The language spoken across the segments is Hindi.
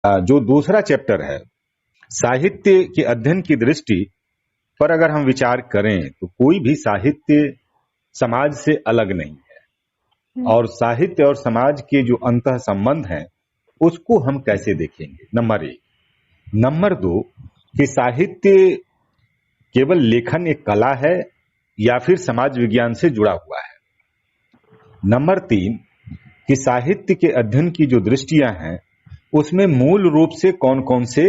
जो दूसरा चैप्टर है साहित्य के अध्ययन की दृष्टि पर अगर हम विचार करें तो कोई भी साहित्य समाज से अलग नहीं है। और साहित्य और समाज के जो अंतः संबंध हैं उसको हम कैसे देखेंगे, नंबर एक। नंबर दो कि साहित्य केवल लेखन एक कला है या फिर समाज विज्ञान से जुड़ा हुआ है। नंबर तीन कि साहित्य के अध्ययन की जो दृष्टियां हैं उसमें मूल रूप से कौन कौन से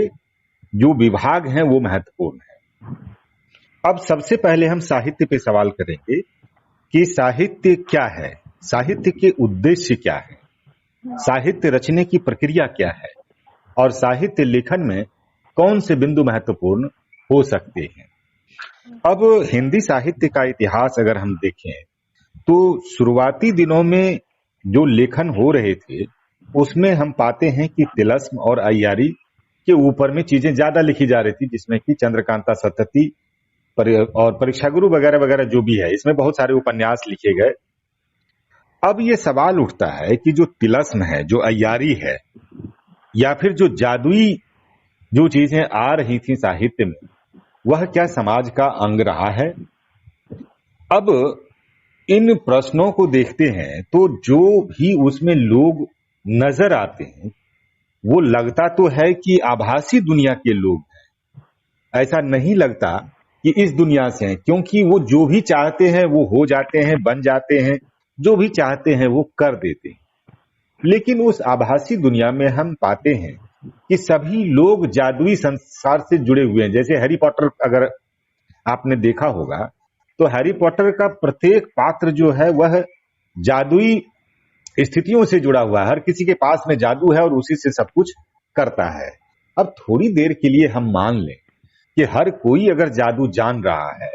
जो विभाग हैं वो महत्वपूर्ण है। अब सबसे पहले हम साहित्य पे सवाल करेंगे कि साहित्य क्या है, साहित्य के उद्देश्य क्या है, साहित्य रचने की प्रक्रिया क्या है और साहित्य लेखन में कौन से बिंदु महत्वपूर्ण हो सकते हैं। अब हिंदी साहित्य का इतिहास अगर हम देखें तो शुरुआती दिनों में जो लेखन हो रहे थे उसमें हम पाते हैं कि तिलस्म और अय्यारी के ऊपर में चीजें ज्यादा लिखी जा रही थी, जिसमें कि चंद्रकांता सतती और परीक्षा गुरु वगैरह वगैरह जो भी है, इसमें बहुत सारे उपन्यास लिखे गए। अब ये सवाल उठता है कि जो तिलस्म है, जो अय्यारी है या फिर जो जादुई जो चीजें आ रही थी साहित्य में, वह क्या समाज का अंग रहा है। अब इन प्रश्नों को देखते हैं तो जो भी उसमें लोग नजर आते हैं वो लगता तो है कि आभासी दुनिया के लोग हैं, ऐसा नहीं लगता कि इस दुनिया से हैं, क्योंकि वो जो भी चाहते हैं वो हो जाते हैं, बन जाते हैं, जो भी चाहते हैं वो कर देते हैं। लेकिन उस आभासी दुनिया में हम पाते हैं कि सभी लोग जादुई संसार से जुड़े हुए हैं। जैसे हैरी पॉटर अगर आपने देखा होगा तो हैरी पॉटर का प्रत्येक पात्र जो है वह जादुई स्थितियों से जुड़ा हुआ है, हर किसी के पास में जादू है और उसी से सब कुछ करता है। अब थोड़ी देर के लिए हम मान लें कि हर कोई अगर जादू जान रहा है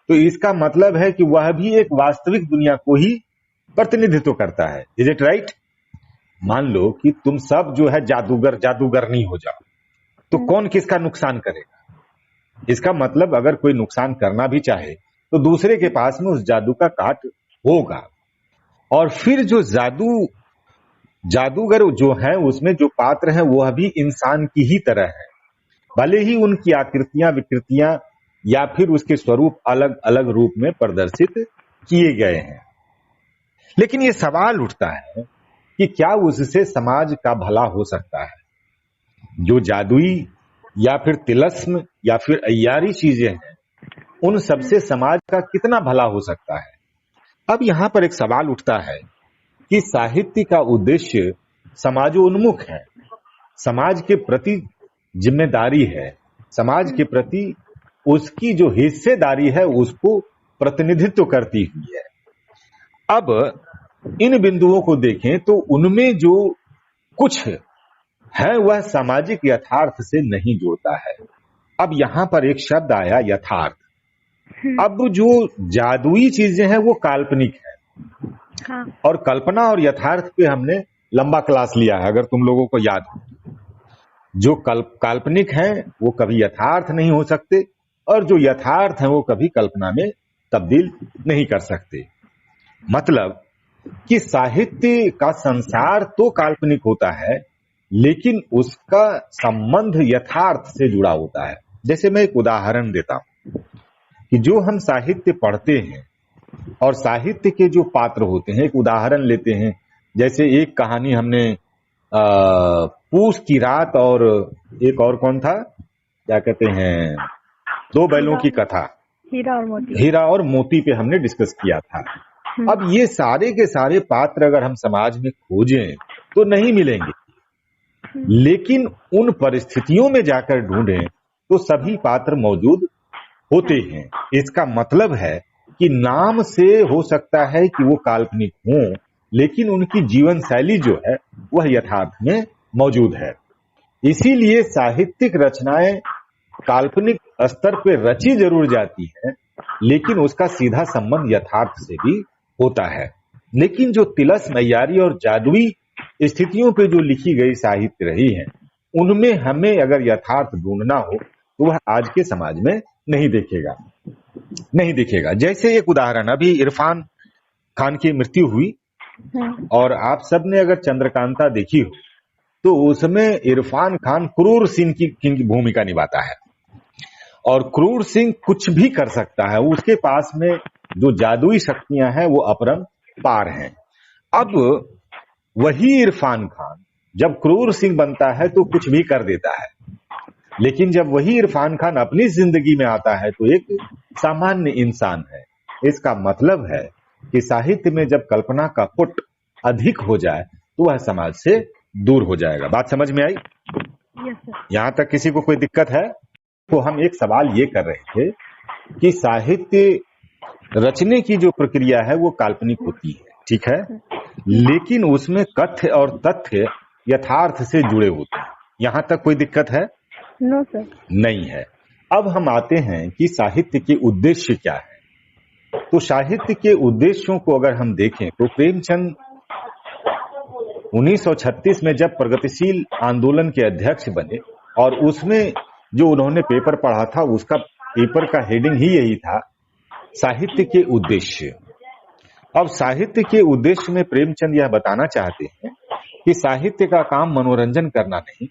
तो इसका मतलब है कि वह भी एक वास्तविक दुनिया को ही प्रतिनिधित्व करता है। Is it right? मान लो कि तुम सब जो है जादूगर जादूगरनी हो जाओ तो कौन किसका नुकसान करेगा? इसका मतलब अगर कोई नुकसान करना भी चाहे तो दूसरे के पास में उस जादू का काट होगा। और फिर जो जादूगर जो है उसमें जो पात्र हैं वह भी इंसान की ही तरह है, भले ही उनकी आकृतियां विकृतियां या फिर उसके स्वरूप अलग अलग रूप में प्रदर्शित किए गए हैं। लेकिन ये सवाल उठता है कि क्या उससे समाज का भला हो सकता है? जो जादुई या फिर तिलस्म या फिर अय्यारी चीजें हैं उन सबसे समाज का कितना भला हो सकता है? अब यहां पर एक सवाल उठता है कि साहित्य का उद्देश्य समाजोन्मुख है, समाज के प्रति जिम्मेदारी है, समाज के प्रति उसकी जो हिस्सेदारी है उसको प्रतिनिधित्व करती हुई है। अब इन बिंदुओं को देखें तो उनमें जो कुछ है वह सामाजिक यथार्थ से नहीं जुड़ता है। अब यहां पर एक शब्द आया यथार्थ। अब जो जादुई चीजें हैं वो काल्पनिक है। हाँ। और कल्पना और यथार्थ पे हमने लंबा क्लास लिया है, अगर तुम लोगों को याद हो। जो काल्पनिक है वो कभी यथार्थ नहीं हो सकते और जो यथार्थ है वो कभी कल्पना में तब्दील नहीं कर सकते। मतलब कि साहित्य का संसार तो काल्पनिक होता है लेकिन उसका संबंध यथार्थ से जुड़ा होता है। जैसे मैं एक उदाहरण देता हूं कि जो हम साहित्य पढ़ते हैं और साहित्य के जो पात्र होते हैं, एक उदाहरण लेते हैं। जैसे एक कहानी हमने पूस की रात और एक और कौन था, क्या कहते हैं, दो बैलों की कथा, हीरा और मोती पे हमने डिस्कस किया था। अब ये सारे के सारे पात्र अगर हम समाज में खोजें तो नहीं मिलेंगे, लेकिन उन परिस्थितियों में जाकर ढूंढें तो सभी पात्र मौजूद होते हैं। इसका मतलब है कि नाम से हो सकता है कि वो काल्पनिक हों लेकिन उनकी जीवन शैली जो है वह यथार्थ में मौजूद है। इसीलिए साहित्यिक रचनाएं काल्पनिक स्तर पर रची जरूर जाती है लेकिन उसका सीधा संबंध यथार्थ से भी होता है। लेकिन जो तिलस्म, अय्यारी और जादुई स्थितियों पे जो लिखी गई साहित्य रही है उनमें हमें अगर यथार्थ ढूंढना हो तो वह आज के समाज में नहीं दिखेगा। जैसे एक उदाहरण, अभी इरफान खान की मृत्यु हुई और आप सब ने अगर चंद्रकांता देखी हो तो उसमें इरफान खान क्रूर सिंह की भूमिका निभाता है। और क्रूर सिंह कुछ भी कर सकता है, उसके पास में जो जादुई शक्तियां हैं वो अपरंपार हैं। अब वही इरफान खान जब क्रूर सिंह बनता है तो कुछ भी कर देता है, लेकिन जब वही इरफान खान अपनी जिंदगी में आता है तो एक सामान्य इंसान है। इसका मतलब है कि साहित्य में जब कल्पना का पुट अधिक हो जाए तो वह समाज से दूर हो जाएगा। बात समझ में आई? यहां तक किसी को कोई दिक्कत है? तो हम एक सवाल ये कर रहे थे कि साहित्य रचने की जो प्रक्रिया है वो काल्पनिक होती है, ठीक है, लेकिन उसमें कथ्य और तथ्य यथार्थ से जुड़े होते हैं। यहां तक कोई दिक्कत है? No sir. नहीं है। अब हम आते हैं कि साहित्य के उद्देश्य क्या है। तो साहित्य के उद्देश्यों को अगर हम देखें तो प्रेमचंद 1936 में जब प्रगतिशील आंदोलन के अध्यक्ष बने और उसमें जो उन्होंने पेपर पढ़ा था उसका पेपर का हेडिंग ही यही था, साहित्य के उद्देश्य। अब साहित्य के उद्देश्य में प्रेमचंद यह बताना चाहते हैं कि साहित्य का काम मनोरंजन करना नहीं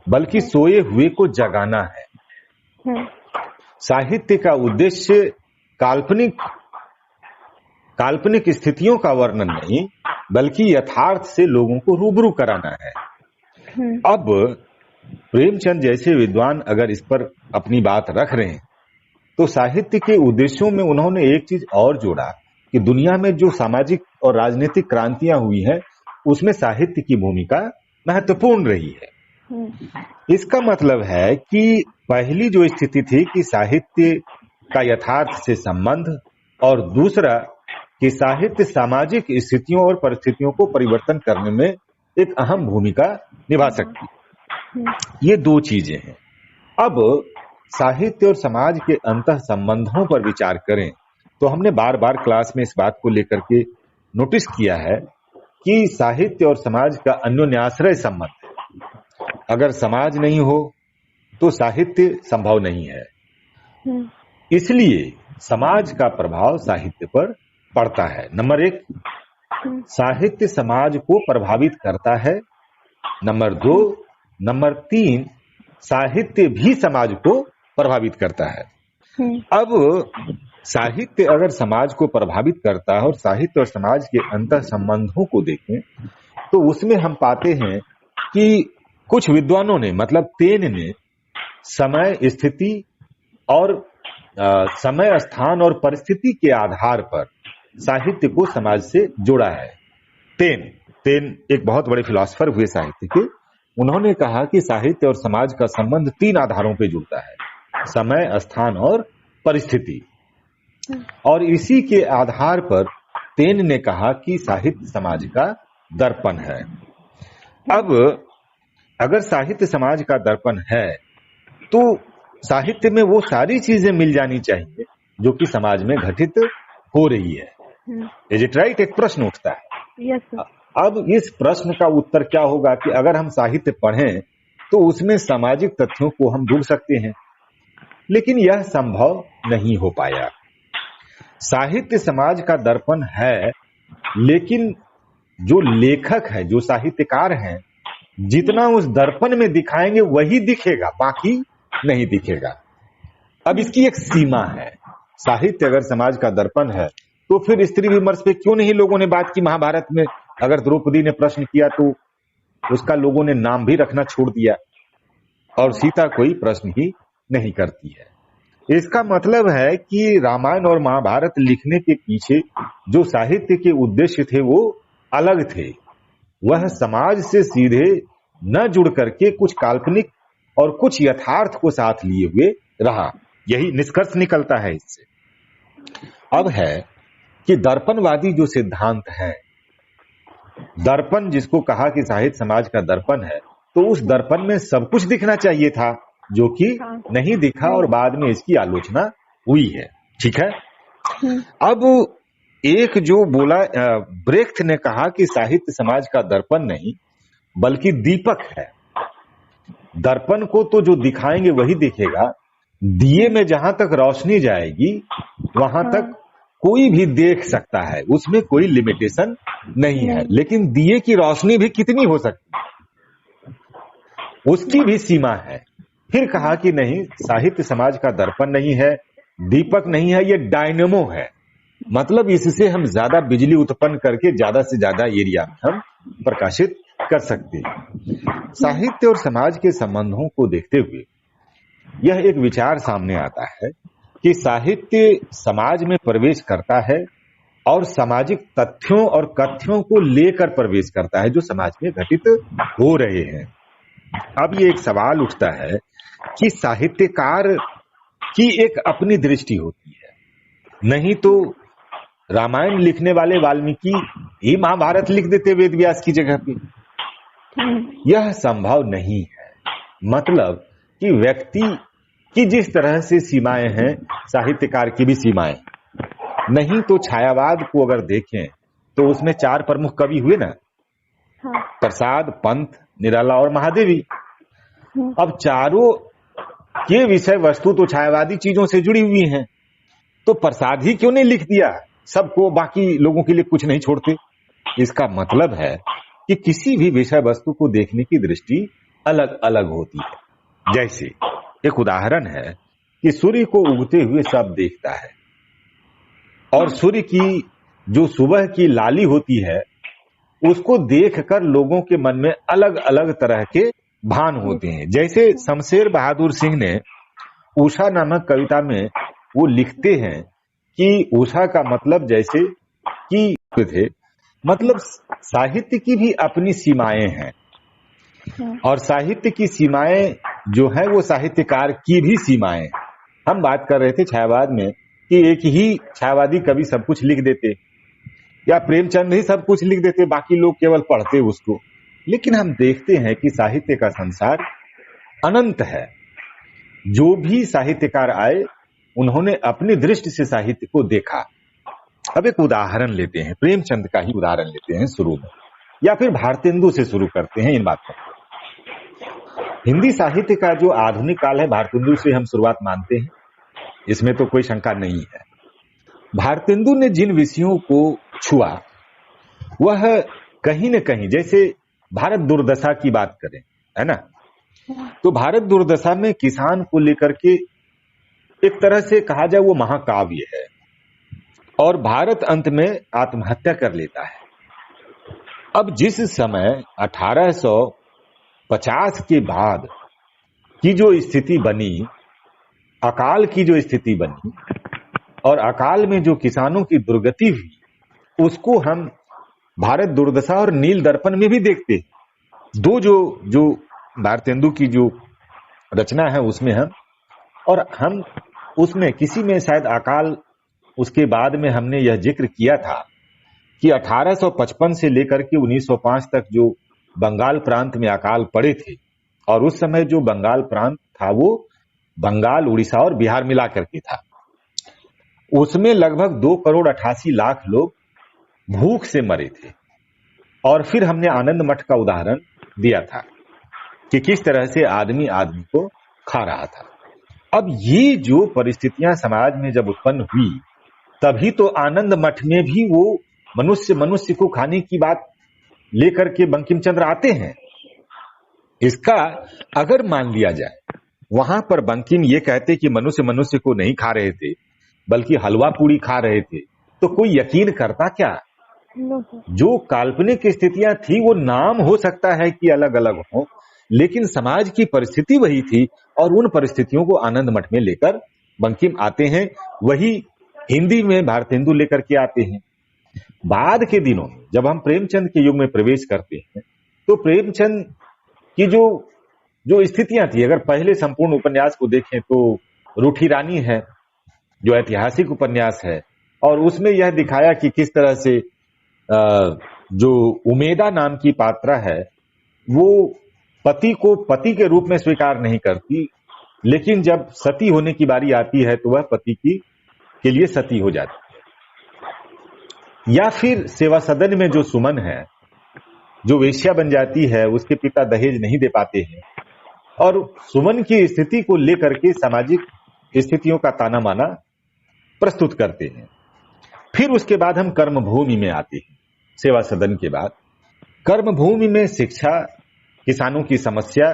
बल्कि सोए हुए को जगाना है। साहित्य का उद्देश्य काल्पनिक स्थितियों का वर्णन नहीं बल्कि यथार्थ से लोगों को रूबरू कराना है। अब प्रेमचंद जैसे विद्वान अगर इस पर अपनी बात रख रहे हैं तो साहित्य के उद्देश्यों में उन्होंने एक चीज और जोड़ा कि दुनिया में जो सामाजिक और राजनीतिक क्रांतियां हुई हैं उसमें साहित्य की भूमिका महत्वपूर्ण रही है। इसका मतलब है कि पहली जो स्थिति थी कि साहित्य का यथार्थ से संबंध, और दूसरा कि साहित्य सामाजिक स्थितियों और परिस्थितियों को परिवर्तन करने में एक अहम भूमिका निभा सकती है। ये दो चीजें हैं। अब साहित्य और समाज के अंतः संबंधों पर विचार करें तो हमने बार बार क्लास में इस बात को लेकर के नोटिस किया है कि साहित्य और समाज का अन्योन्याश्रय संबंध है। अगर समाज नहीं हो तो साहित्य संभव नहीं है। इसलिए समाज का प्रभाव साहित्य पर पड़ता है। नंबर 1, साहित्य समाज को प्रभावित करता है। नंबर 2, नंबर 3, साहित्य भी समाज को प्रभावित करता है। अब साहित्य अगर समाज को प्रभावित करता है और साहित्य और समाज के अंतर संबंधों को देखें तो उसमें हम पाते हैं कि कुछ विद्वानों ने, मतलब तेन ने, समय, स्थिति और समय, स्थान और परिस्थिति के आधार पर साहित्य को समाज से जोड़ा है। तेन एक बहुत बड़े फिलोसोफर हुए साहित्य के। उन्होंने कहा कि साहित्य और समाज का संबंध 3 आधारों पर जुड़ता है, समय, स्थान और परिस्थिति। और इसी के आधार पर तेन ने कहा कि साहित्य समाज का दर्पण है। अब अगर साहित्य समाज का दर्पण है तो साहित्य में वो सारी चीजें मिल जानी चाहिए जो कि समाज में घटित हो रही है। Is it right? एक प्रश्न उठता है। Yes sir. अब इस प्रश्न का उत्तर क्या होगा कि अगर हम साहित्य पढ़ें तो उसमें सामाजिक तथ्यों को हम ढूंढ सकते हैं, लेकिन यह संभव नहीं हो पाया। साहित्य समाज का दर्पण है, लेकिन जो लेखक है, जो साहित्यकार हैं, जितना उस दर्पण में दिखाएंगे वही दिखेगा, बाकी नहीं दिखेगा। अब इसकी एक सीमा है। साहित्य अगर समाज का दर्पण है तो फिर स्त्री विमर्श पे क्यों नहीं लोगों ने बात की? महाभारत में अगर द्रौपदी ने प्रश्न किया तो उसका लोगों ने नाम भी रखना छोड़ दिया और सीता कोई प्रश्न ही नहीं करती है। इसका मतलब है कि रामायण और महाभारत लिखने के पीछे जो साहित्य के उद्देश्य थे वो अलग थे। वह समाज से सीधे न जुड़ करके कुछ काल्पनिक और कुछ यथार्थ को साथ लिए हुए रहा। यही निष्कर्ष निकलता है इससे। अब है कि दर्पणवादी जो सिद्धांत है, दर्पण जिसको कहा कि साहित्य समाज का दर्पण है, तो उस दर्पण में सब कुछ दिखना चाहिए था जो कि नहीं दिखा और बाद में इसकी आलोचना हुई है। ठीक है। अब एक जो बोला, ब्रेख्त ने कहा कि साहित्य समाज का दर्पण नहीं बल्कि दीपक है। दर्पण को तो जो दिखाएंगे वही दिखेगा। दिए में जहां तक रोशनी जाएगी वहां तक कोई भी देख सकता है, उसमें कोई लिमिटेशन नहीं है। लेकिन दिए की रोशनी भी कितनी हो सकती है? उसकी भी सीमा है। फिर कहा कि नहीं, साहित्य समाज का दर्पण नहीं है, दीपक नहीं है, ये डायनेमो है। मतलब इससे हम ज्यादा बिजली उत्पन्न करके ज्यादा से ज्यादा एरिया में हम प्रकाशित कर सकते हैं। साहित्य और समाज के संबंधों को देखते हुए यह एक विचार सामने आता है कि साहित्य समाज में प्रवेश करता है और सामाजिक तथ्यों और कथ्यों को लेकर प्रवेश करता है जो समाज में घटित हो रहे हैं। अब ये एक सवाल उठता है कि साहित्यकार की एक अपनी दृष्टि होती है, नहीं तो रामायण लिखने वाले वाल्मीकि ही महाभारत लिख देते वेद व्यास की जगह पे। यह संभव नहीं है। मतलब कि व्यक्ति की जिस तरह से सीमाएं हैं, साहित्यकार की भी सीमाएं। नहीं तो छायावाद को अगर देखें तो उसमें 4 प्रमुख कवि हुए ना, प्रसाद, पंत, निराला और महादेवी। अब चारों के विषय वस्तु तो छायावादी चीजों से जुड़ी हुई हैं, तो प्रसाद ही क्यों नहीं लिख दिया सबको, बाकी लोगों के लिए कुछ नहीं छोड़ते। इसका मतलब है कि किसी भी विषय वस्तु को देखने की दृष्टि अलग अलग होती है। जैसे एक उदाहरण है कि सूर्य को उगते हुए सब देखता है, और सूर्य की जो सुबह की लाली होती है उसको देखकर लोगों के मन में अलग अलग तरह के भान होते हैं। जैसे शमशेर बहादुर सिंह ने उषा नामक कविता में वो लिखते हैं कि उषा का मतलब जैसे कि थे, मतलब साहित्य की भी अपनी सीमाएं हैं, और साहित्य की सीमाएं जो है वो साहित्यकार की भी सीमाएं। हम बात कर रहे थे छायावाद में कि एक ही छायावादी कवि सब कुछ लिख देते, या प्रेमचंद ही सब कुछ लिख देते, बाकी लोग केवल पढ़ते उसको। लेकिन हम देखते हैं कि साहित्य का संसार अनंत है। जो भी साहित्यकार आए उन्होंने अपनी दृष्टि से साहित्य को देखा। अब एक उदाहरण लेते हैं, प्रेमचंद का ही उदाहरण लेते हैं शुरू में, या फिर भारतेंदु से शुरू करते हैं इन बातों को। हिंदी साहित्य का जो आधुनिक काल है, भारतेंदु से हम शुरुआत मानते हैं, इसमें तो कोई शंका नहीं है। भारतेंदु ने जिन विषयों को छुआ वह कहीं न कहीं, जैसे भारत दुर्दशा की बात करें, है ना, तो भारत दुर्दशा में किसान को लेकर के एक तरह से कहा जाए वो महाकाव्य है, और भारत अंत में आत्महत्या कर लेता है। अब जिस समय 1850 के बाद की जो स्थिति बनी, अकाल की जो स्थिति बनी, और अकाल में जो किसानों की दुर्गति हुई, उसको हम भारत दुर्दशा और नील दर्पण में भी देखते। दो जो भारतेंदु की जो रचना है उसमें हम उसमें किसी में शायद अकाल, उसके बाद में हमने यह जिक्र किया था कि 1855 से लेकर के 1905 तक जो बंगाल प्रांत में अकाल पड़े थे, और उस समय जो बंगाल प्रांत था वो बंगाल, उड़ीसा और बिहार मिला करके था, उसमें लगभग 2,88,00,000 लोग भूख से मरे थे। और फिर हमने आनंद मठ का उदाहरण दिया था कि किस तरह से आदमी आदमी को खा रहा था। अब ये जो परिस्थितियां समाज में जब उत्पन्न हुई, तभी तो आनंद मठ में भी वो मनुष्य को खाने की बात लेकर के बंकिम चंद्र आते हैं। इसका अगर मान लिया जाए, वहां पर बंकिम ये कहते कि मनुष्य को नहीं खा रहे थे बल्कि हलवा पूड़ी खा रहे थे, तो कोई यकीन करता क्या? जो काल्पनिक स्थितियां थी वो नाम हो सकता है कि अलग अलग हो, लेकिन समाज की परिस्थिति वही थी, और उन परिस्थितियों को आनंद मठ में लेकर बंकिम आते हैं। वही हिंदी में भारतेंदु लेकर के आते हैं। बाद के दिनों में जब हम प्रेमचंद के युग में प्रवेश करते हैं, तो प्रेमचंद की जो स्थितियां थी, अगर पहले संपूर्ण उपन्यास को देखें तो रूठी रानी है जो ऐतिहासिक उपन्यास है, और उसमें यह दिखाया कि किस तरह से जो उमेदा नाम की पात्रा है वो पति को पति के रूप में स्वीकार नहीं करती, लेकिन जब सती होने की बारी आती है तो वह पति के लिए सती हो जाती है। या फिर सेवा सदन में जो सुमन है, जो वेश्या बन जाती है, उसके पिता दहेज नहीं दे पाते हैं, और सुमन की स्थिति को लेकर के सामाजिक स्थितियों का ताना माना प्रस्तुत करते हैं। फिर उसके बाद हम कर्मभूमि में आते हैं। सेवा सदन के बाद कर्मभूमि में शिक्षा, किसानों की समस्या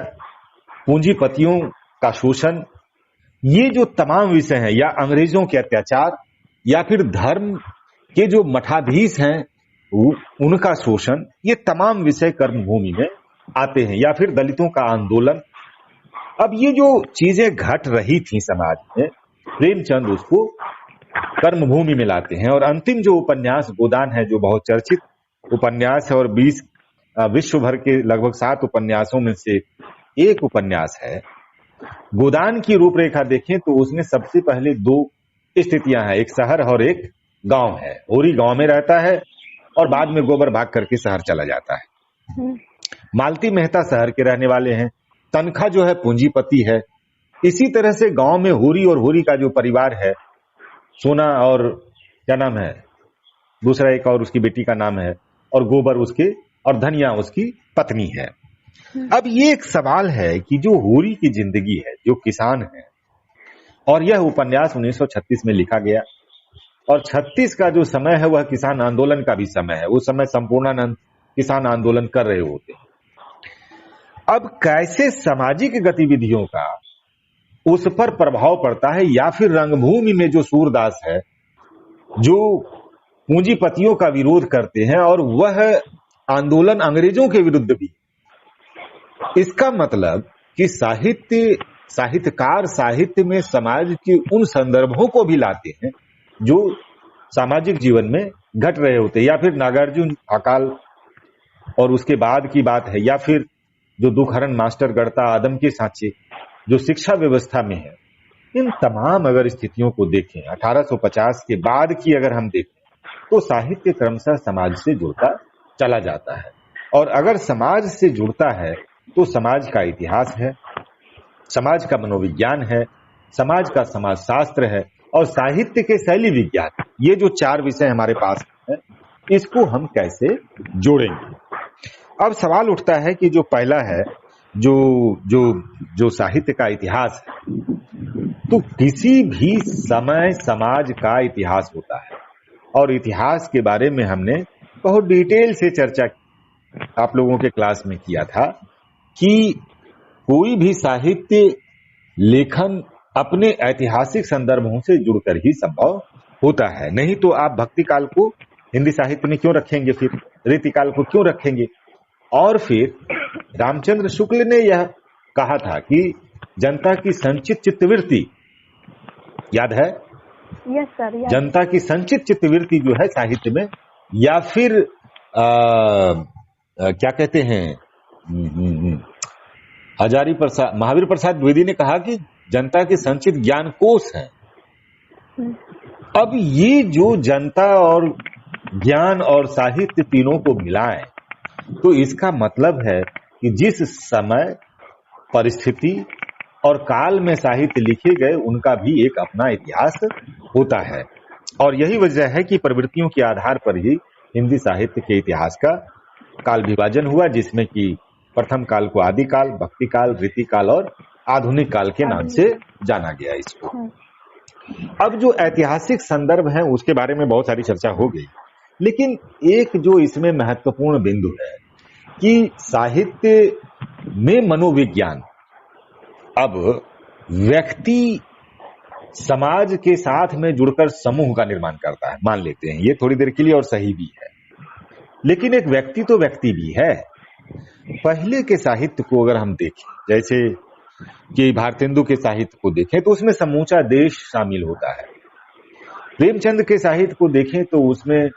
पूंजीपतियों का शोषण, ये जो तमाम विषय हैं, या अंग्रेजों के अत्याचार, या फिर धर्म के जो मठाधीश हैं उनका शोषण, ये तमाम विषय कर्मभूमि में आते हैं। या फिर दलितों का आंदोलन। अब ये जो चीजें घट रही थी समाज में, प्रेमचंद उसको कर्मभूमि में लाते हैं। और अंतिम जो उपन्यास गोदान है, जो बहुत चर्चित उपन्यास है और 20 विश्व भर के लगभग 7 उपन्यासों में से एक उपन्यास है, गोदान की रूपरेखा देखें तो उसमें सबसे पहले 2 स्थितियां हैं, एक शहर और एक गांव है। होरी गांव में रहता है और बाद में गोबर भाग करके शहर चला जाता है। मालती मेहता शहर के रहने वाले हैं, तनखा जो है पूंजीपति है। इसी तरह से गांव में होरी और होरी का जो परिवार है, सोना और क्या नाम है दूसरा, एक और उसकी बेटी का नाम है, और गोबर उसके, और धनिया उसकी पत्नी है। अब ये एक सवाल है कि जो होरी की जिंदगी है, जो किसान है, और यह उपन्यास 1936 में लिखा गया, और 36 का जो समय है वह किसान आंदोलन का भी समय है। उस समय संपूर्णानंद किसान आंदोलन कर रहे होते हैं। अब कैसे सामाजिक गतिविधियों का उस पर प्रभाव पड़ता है, या फिर रंगभूमि में जो सूरदास है, जो पूंजीपतियों का विरोध करते हैं, और वह आंदोलन अंग्रेजों के विरुद्ध भी। इसका मतलब कि साहित्यकार साहित्य में समाज के उन संदर्भों को भी लाते हैं जो सामाजिक जीवन में घट रहे होते हैं। या फिर नागार्जुन अकाल और उसके बाद की बात है, या फिर जो दुखहरण मास्टर गढ़ता आदम के सांचे जो शिक्षा व्यवस्था में है। इन तमाम अगर स्थितियों को देखें, 1850 के बाद की अगर हम देखें, तो साहित्य क्रमशः समाज से जुड़ता चला जाता है। और अगर समाज से जुड़ता है तो समाज का इतिहास है, समाज का मनोविज्ञान है, समाज का समाजशास्त्र है, और साहित्य के शैली विज्ञान। ये जो 4 विषय हमारे पास है, इसको हम कैसे जोड़ेंगे। अब सवाल उठता है कि जो पहला है, जो साहित्य का इतिहास है, तो किसी भी समय समाज का इतिहास होता है। और इतिहास के बारे में हमने बहुत डिटेल से चर्चा आप लोगों के क्लास में किया था कि कोई भी साहित्य लेखन अपने ऐतिहासिक संदर्भों से जुड़कर ही संभव होता है। नहीं तो आप भक्ति काल को हिंदी साहित्य में क्यों रखेंगे, फिर रीतिकाल को क्यों रखेंगे। और फिर रामचंद्र शुक्ल ने यह कहा था कि जनता की संचित चित्तवृत्ति, याद है? Yes sir. जनता की संचित चित्तवृत्ति जो है साहित्य में, या फिर क्या कहते हैं, महावीर प्रसाद द्विवेदी ने कहा कि जनता के संचित ज्ञान कोश है। अब ये जो जनता और ज्ञान और साहित्य तीनों को मिलाएं, तो इसका मतलब है कि जिस समय, परिस्थिति और काल में साहित्य लिखे गए, उनका भी एक अपना इतिहास होता है। और यही वजह है कि प्रवृत्तियों के आधार पर ही हिंदी साहित्य के इतिहास का काल विभाजन हुआ, जिसमें कि प्रथम काल को आदि काल, भक्ति काल, रीति काल और आधुनिक काल के नाम से जाना गया इसको। अब जो ऐतिहासिक संदर्भ है उसके बारे में बहुत सारी चर्चा हो गई, लेकिन एक जो इसमें महत्वपूर्ण बिंदु है कि साहित्य में मनोविज्ञान, अब व्यक्ति समाज के साथ में जुड़कर समूह का निर्माण करता है, मान लेते हैं, ये थोड़ी देर के लिए और सही भी है, लेकिन एक व्यक्ति तो व्यक्ति भी है। पहले के साहित्य को अगर हम देखें, जैसे कि भारतेंदु के साहित्य को देखें, तो उसमें समूचा देश शामिल होता है। प्रेमचंद के साहित्य को देखें तो उसमें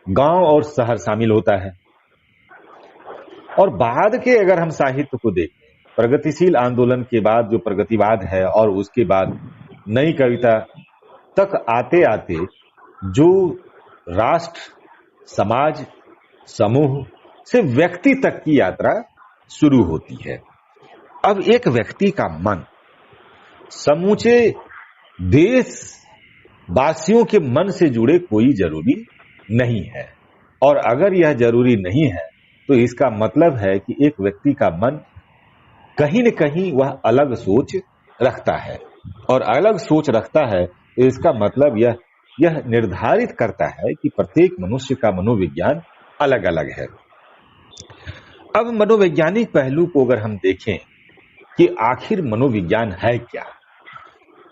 गांव और शहर शामिल होता है। और बाद के अगर हम साहित्य को देखें, प्रगतिशील आंदोलन के बाद जो प्रगतिवाद है, और उसके बाद नई कविता तक आते आते जो राष्ट्र, समाज, समूह से व्यक्ति तक की यात्रा शुरू होती है। अब एक व्यक्ति का मन समूचे देश वासियों के मन से जुड़े कोई जरूरी नहीं है, और अगर यह जरूरी नहीं है तो इसका मतलब है कि एक व्यक्ति का मन कहीं न कहीं वह अलग सोच रखता है, और अलग सोच रखता है तो इसका मतलब यह निर्धारित करता है कि प्रत्येक मनुष्य का मनोविज्ञान अलग अलग है। अब मनोवैज्ञानिक पहलू को अगर हम देखें कि आखिर मनोविज्ञान है क्या।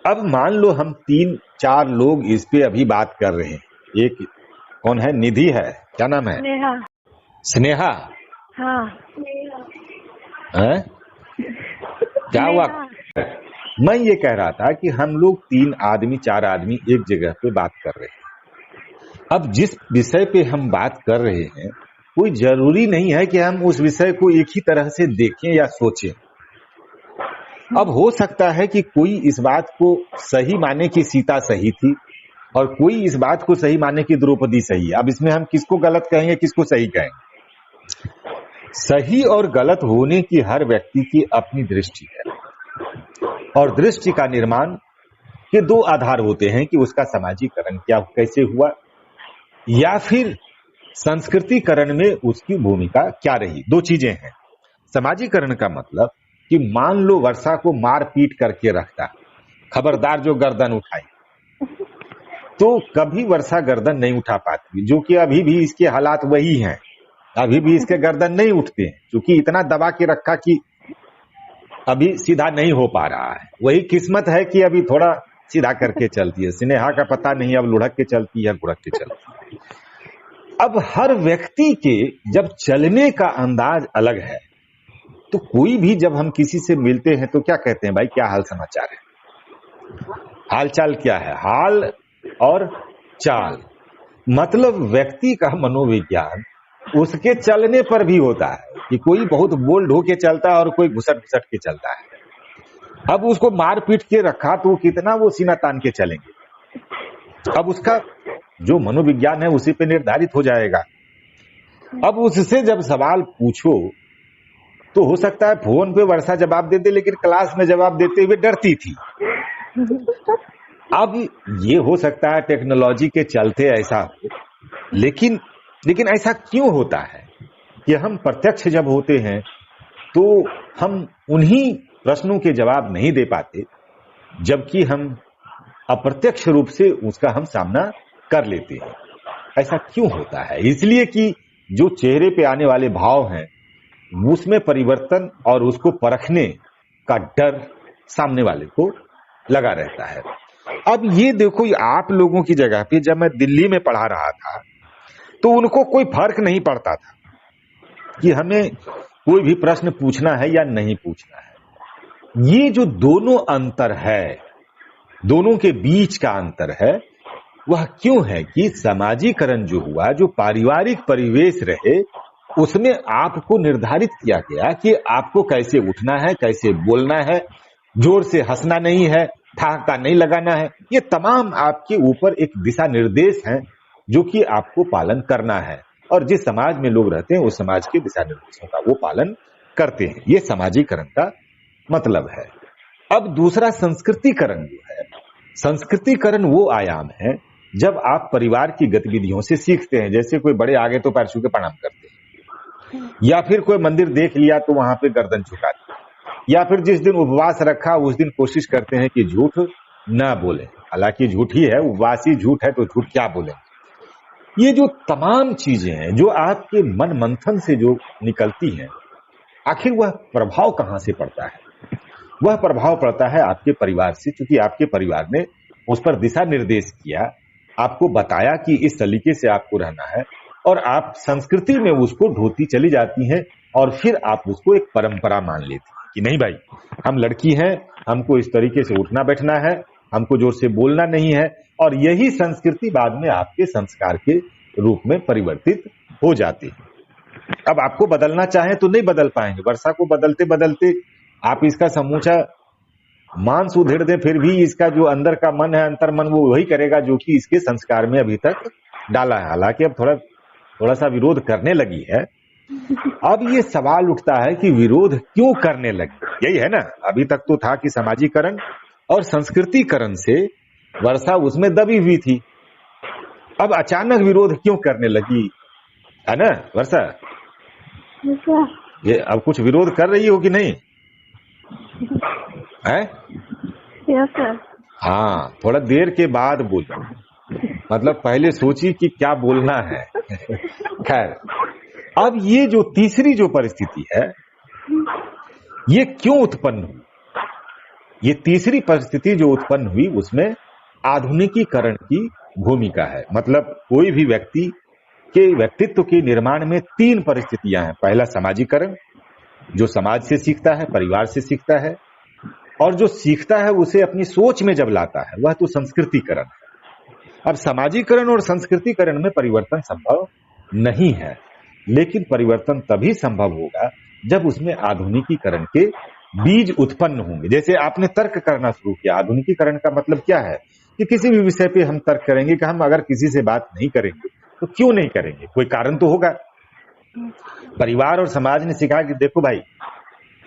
अब मान लो हम 3-4 लोग इस पे अभी बात कर रहे हैं। एक कौन है, निधि है, क्या नाम है, स्नेहा। स्नेहा। हाँ है? क्या हुआ? मैं ये कह रहा था कि हम लोग 3-4 आदमी एक जगह पे बात कर रहे हैं। अब जिस विषय पे हम बात कर रहे हैं कोई जरूरी नहीं है कि हम उस विषय को एक ही तरह से देखें या सोचें। अब हो सकता है कि कोई इस बात को सही माने कि सीता सही थी और कोई इस बात को सही माने कि द्रौपदी सही है। अब इसमें हम किसको गलत कहेंगे, किसको सही कहेंगे? सही और गलत होने की हर व्यक्ति की अपनी दृष्टि है और दृष्टि का निर्माण के 2 आधार होते हैं कि उसका सामाजिकरण क्या कैसे हुआ या फिर संस्कृतिकरण में उसकी भूमिका क्या रही। 2 चीजें हैं। सामाजिकरण का मतलब कि मान लो वर्षा को मार पीट करके रखता, खबरदार जो गर्दन उठाई, तो कभी वर्षा गर्दन नहीं उठा पाती, जो कि अभी भी इसके हालात वही हैं। अभी भी इसके गर्दन नहीं उठते हैं क्योंकि इतना दबा के रखा कि अभी सीधा नहीं हो पा रहा है। वही किस्मत है कि अभी थोड़ा सीधा करके चलती है। स्नेहा का पता नहीं अब लुढ़क के चलती है, गुढ़क के चलती है। अब हर व्यक्ति के जब चलने का अंदाज अलग है तो कोई भी जब हम किसी से मिलते हैं तो क्या कहते हैं, भाई क्या हाल समाचार है, हाल चाल क्या है, हाल और चाल। मतलब व्यक्ति का मनोविज्ञान उसके चलने पर भी होता है कि कोई बहुत बोल्ड होके चलता है और कोई घुसट घुसट के चलता है। अब उसको मार पीट के रखा तो कितना वो सीना तान के चलेंगे। अब उसका जो मनोविज्ञान है उसी पे निर्धारित हो जाएगा। अब उससे जब सवाल पूछो तो हो सकता है फोन पे वर्षा जवाब दे दे लेकिन क्लास में जवाब देते हुए डरती थी। अब ये हो सकता है टेक्नोलॉजी के चलते ऐसा हो, लेकिन ऐसा क्यों होता है कि हम प्रत्यक्ष जब होते हैं तो हम उन्हीं प्रश्नों के जवाब नहीं दे पाते जबकि हम अप्रत्यक्ष रूप से उसका हम सामना कर लेते हैं। ऐसा क्यों होता है? इसलिए कि जो चेहरे पे आने वाले भाव हैं उसमें परिवर्तन और उसको परखने का डर सामने वाले को लगा रहता है। अब ये देखो, आप लोगों की जगह पे जब मैं दिल्ली में पढ़ा रहा था तो उनको कोई फर्क नहीं पड़ता था कि हमें कोई भी प्रश्न पूछना है या नहीं पूछना है। ये जो दोनों अंतर है, दोनों के बीच का अंतर है, वह क्यों है कि सामाजिकरण जो हुआ, जो पारिवारिक परिवेश रहे, उसमें आपको निर्धारित किया गया कि आपको कैसे उठना है, कैसे बोलना है, जोर से हंसना नहीं है, ठहाका नहीं लगाना है। ये तमाम आपके ऊपर एक दिशा निर्देश हैं जो कि आपको पालन करना है और जिस समाज में लोग रहते हैं उस समाज के दिशा निर्देशों का वो पालन करते हैं। ये सामाजिकरण का मतलब है। अब दूसरा संस्कृतिकरण जो है, संस्कृतिकरण वो आयाम है जब आप परिवार की गतिविधियों से सीखते हैं। जैसे कोई बड़े आगे तो पैर छू के प्रणाम करते हैं, या फिर कोई मंदिर देख लिया तो वहां पे गर्दन झुका दी, या फिर जिस दिन उपवास रखा उस दिन कोशिश करते हैं कि झूठ ना बोले, हालांकि झूठ ही है, उपवास ही झूठ है तो झूठ क्या बोले। ये जो तमाम चीजें हैं जो आपके मन मंथन से जो निकलती हैं, आखिर वह प्रभाव कहां से पड़ता है? वह प्रभाव पड़ता है आपके परिवार से, क्योंकि आपके परिवार ने उस पर दिशा निर्देश किया, आपको बताया कि इस तरीके से आपको रहना है और आप संस्कृति में उसको ढोती चली जाती हैं और फिर आप उसको एक परंपरा मान लेती हैं कि नहीं भाई, हम लड़की हैं, हमको इस तरीके से उठना बैठना है, हमको जोर से बोलना नहीं है। और यही संस्कृति बाद में आपके संस्कार के रूप में परिवर्तित हो जाती है। अब आपको बदलना चाहें तो नहीं बदल पाएंगे। वर्षा को बदलते बदलते आप इसका समूचा मांस उधेड़ दें फिर भी इसका जो अंदर का मन है, अंतर मन, वो वही करेगा जो कि इसके संस्कार में अभी तक डाला है। हालांकि अब थोड़ा सा विरोध करने लगी है। अब ये सवाल उठता है कि विरोध क्यों करने लगी? यही है ना, अभी तक तो था कि सामाजिकरण और संस्कृतिकरण से वर्षा उसमें दबी हुई थी, अब अचानक विरोध क्यों करने लगी, है ना वर्षा? ये अब कुछ विरोध कर रही हो कि नहीं है? Yes sir. हाँ, थोड़ा देर के बाद बोलो, मतलब पहले सोची कि क्या बोलना है। खैर, अब ये जो तीसरी जो परिस्थिति है ये क्यों उत्पन्न हुई? ये तीसरी परिस्थिति जो उत्पन्न हुई उसमें आधुनिकीकरण की भूमिका है। मतलब कोई भी व्यक्ति के व्यक्तित्व के निर्माण में तीन परिस्थितियां हैं। पहला सामाजिकरण, जो समाज से सीखता है, परिवार से सीखता है, और जो सीखता है उसे अपनी सोच में जब लाता है वह तो संस्कृतिकरण है। अब सामाजिकरण और संस्कृतिकरण में परिवर्तन संभव नहीं है, लेकिन परिवर्तन तभी संभव होगा जब उसमें आधुनिकीकरण के बीज उत्पन्न होंगे। जैसे आपने तर्क करना शुरू किया, आधुनिकीकरण का मतलब क्या है कि किसी भी विषय पे हम तर्क करेंगे कि हम अगर किसी से बात नहीं करेंगे तो क्यों नहीं करेंगे, कोई कारण तो होगा। परिवार और समाज ने सिखाया कि देखो भाई,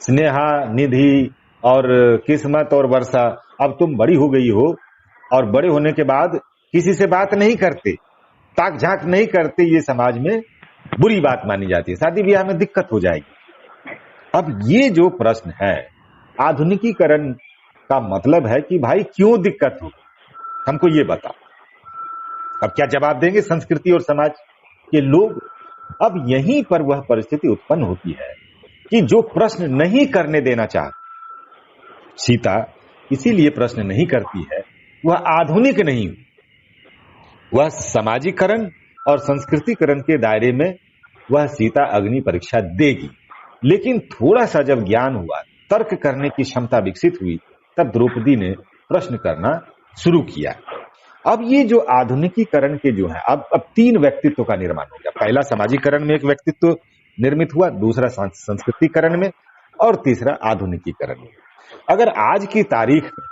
स्नेहा, निधि और किस्मत और वर्षा, अब तुम बड़ी हो गई हो और बड़े होने के बाद किसी से बात नहीं करते, ताक झांक नहीं करते, ये समाज में बुरी बात मानी जाती है, शादी ब्याह में दिक्कत हो जाएगी। अब ये जो प्रश्न है, आधुनिकीकरण का मतलब है कि भाई क्यों दिक्कत हो, हमको ये बता। अब क्या जवाब देंगे संस्कृति और समाज के लोग? अब यहीं पर वह परिस्थिति उत्पन्न होती है कि जो प्रश्न नहीं करने देना चाहती सीता, इसीलिए प्रश्न नहीं करती है, वह आधुनिक नहीं, वह सामाजिकरण और संस्कृतिकरण के दायरे में वह सीता अग्नि परीक्षा देगी। लेकिन थोड़ा सा जब ज्ञान हुआ, तर्क करने की क्षमता विकसित हुई, तब द्रौपदी ने प्रश्न करना शुरू किया। अब ये जो आधुनिकीकरण के जो है, अब तीन व्यक्तित्व का निर्माण हो गया। पहला सामाजिकरण में एक व्यक्तित्व निर्मित हुआ, दूसरा संस्कृतिकरण में, और तीसरा आधुनिकीकरण में। अगर आज की तारीख में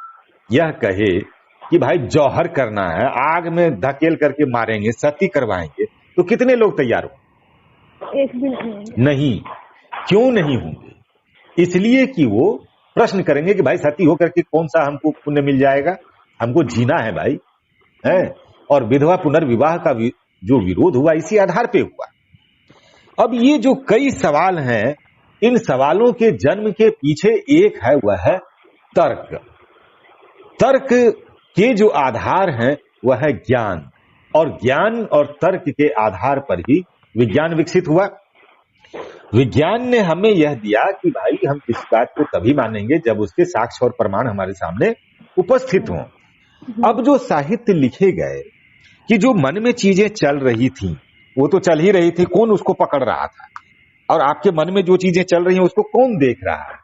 यह कहे कि भाई जौहर करना है, आग में धकेल करके मारेंगे, सती करवाएंगे, तो कितने लोग तैयार होंगे? एक भी नहीं। नहीं। क्यों नहीं होंगे? इसलिए कि वो प्रश्न करेंगे कि भाई सती होकर के कौन सा हमको पुण्य मिल जाएगा, हमको जीना है भाई, है। और विधवा पुनर्विवाह का जो विरोध हुआ इसी आधार पे हुआ। अब ये जो कई सवाल हैं, इन सवालों के जन्म के पीछे एक है, वह है तर्क। तर्क के जो आधार हैं वह है ज्ञान, और ज्ञान और तर्क के आधार पर ही विज्ञान विकसित हुआ। विज्ञान ने हमें यह दिया कि भाई हम इस बात को तभी मानेंगे जब उसके साक्ष्य और प्रमाण हमारे सामने उपस्थित हों। अब जो साहित्य लिखे गए कि जो मन में चीजें चल रही थी वो तो चल ही रही थी, कौन उसको पकड़ रहा था? और आपके मन में जो चीजें चल रही हैं उसको कौन देख रहा है?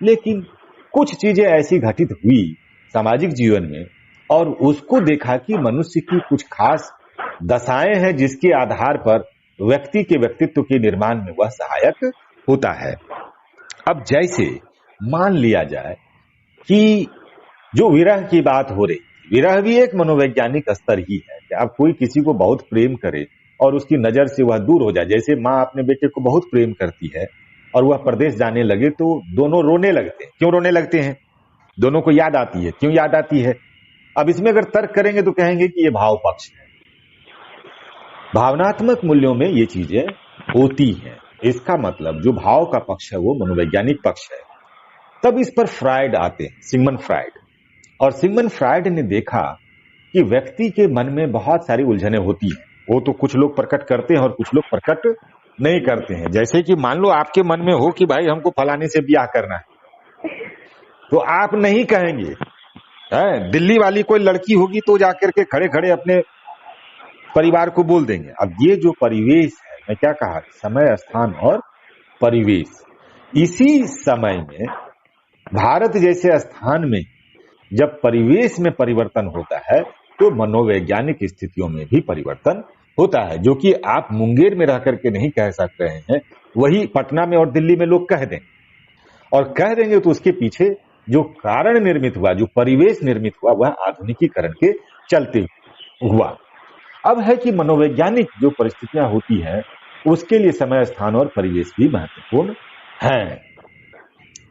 लेकिन कुछ चीजें ऐसी घटित हुई सामाजिक जीवन में, और उसको देखा कि मनुष्य की कुछ खास दशाएं हैं जिसके आधार पर व्यक्ति के व्यक्तित्व के निर्माण में वह सहायक होता है। अब जैसे मान लिया जाए कि जो विरह की बात हो रही, विरह भी एक मनोवैज्ञानिक स्तर ही है कि आप कोई किसी को बहुत प्रेम करे और उसकी नजर से वह दूर हो जाए। जैसे माँ अपने बेटे को बहुत प्रेम करती है और वह प्रदेश जाने लगे तो दोनों रोने लगते हैं। क्यों रोने लगते हैं? दोनों को याद आती है। क्यों याद आती है? अब इसमें अगर तर्क करेंगे तो कहेंगे कि ये भाव पक्ष है। भावनात्मक मूल्यों में ये चीजें होती हैं। इसका मतलब जो भाव का पक्ष है वो मनोवैज्ञानिक पक्ष है। तब इस पर फ्रायड आते हैं, सिगमंड फ्रायड। और सिगमंड फ्रायड ने देखा कि व्यक्ति के मन में बहुत सारी उलझनें होती हैं। वो तो कुछ लोग प्रकट करते हैं और कुछ लोग प्रकट नहीं करते हैं। जैसे कि मान लो आपके मन में हो कि भाई हमको फलाने से ब्याह करना है, तो आप नहीं कहेंगे। दिल्ली वाली कोई लड़की होगी तो जाकर के खड़े खड़े अपने परिवार को बोल देंगे। अब ये जो परिवेश है, मैं क्या कहा, समय, स्थान और परिवेश। इसी समय में भारत जैसे स्थान में जब परिवेश में परिवर्तन होता है तो मनोवैज्ञानिक स्थितियों में भी परिवर्तन होता है, जो कि आप मुंगेर में रह करके नहीं कह सक रहे हैं, वही पटना में और दिल्ली में लोग कह देंगे। और कह देंगे तो उसके पीछे जो कारण निर्मित हुआ, जो परिवेश निर्मित हुआ, वह आधुनिकीकरण के चलते हुआ। अब है कि मनोवैज्ञानिक जो परिस्थितियां होती हैं उसके लिए समय, स्थान और परिवेश भी महत्वपूर्ण है।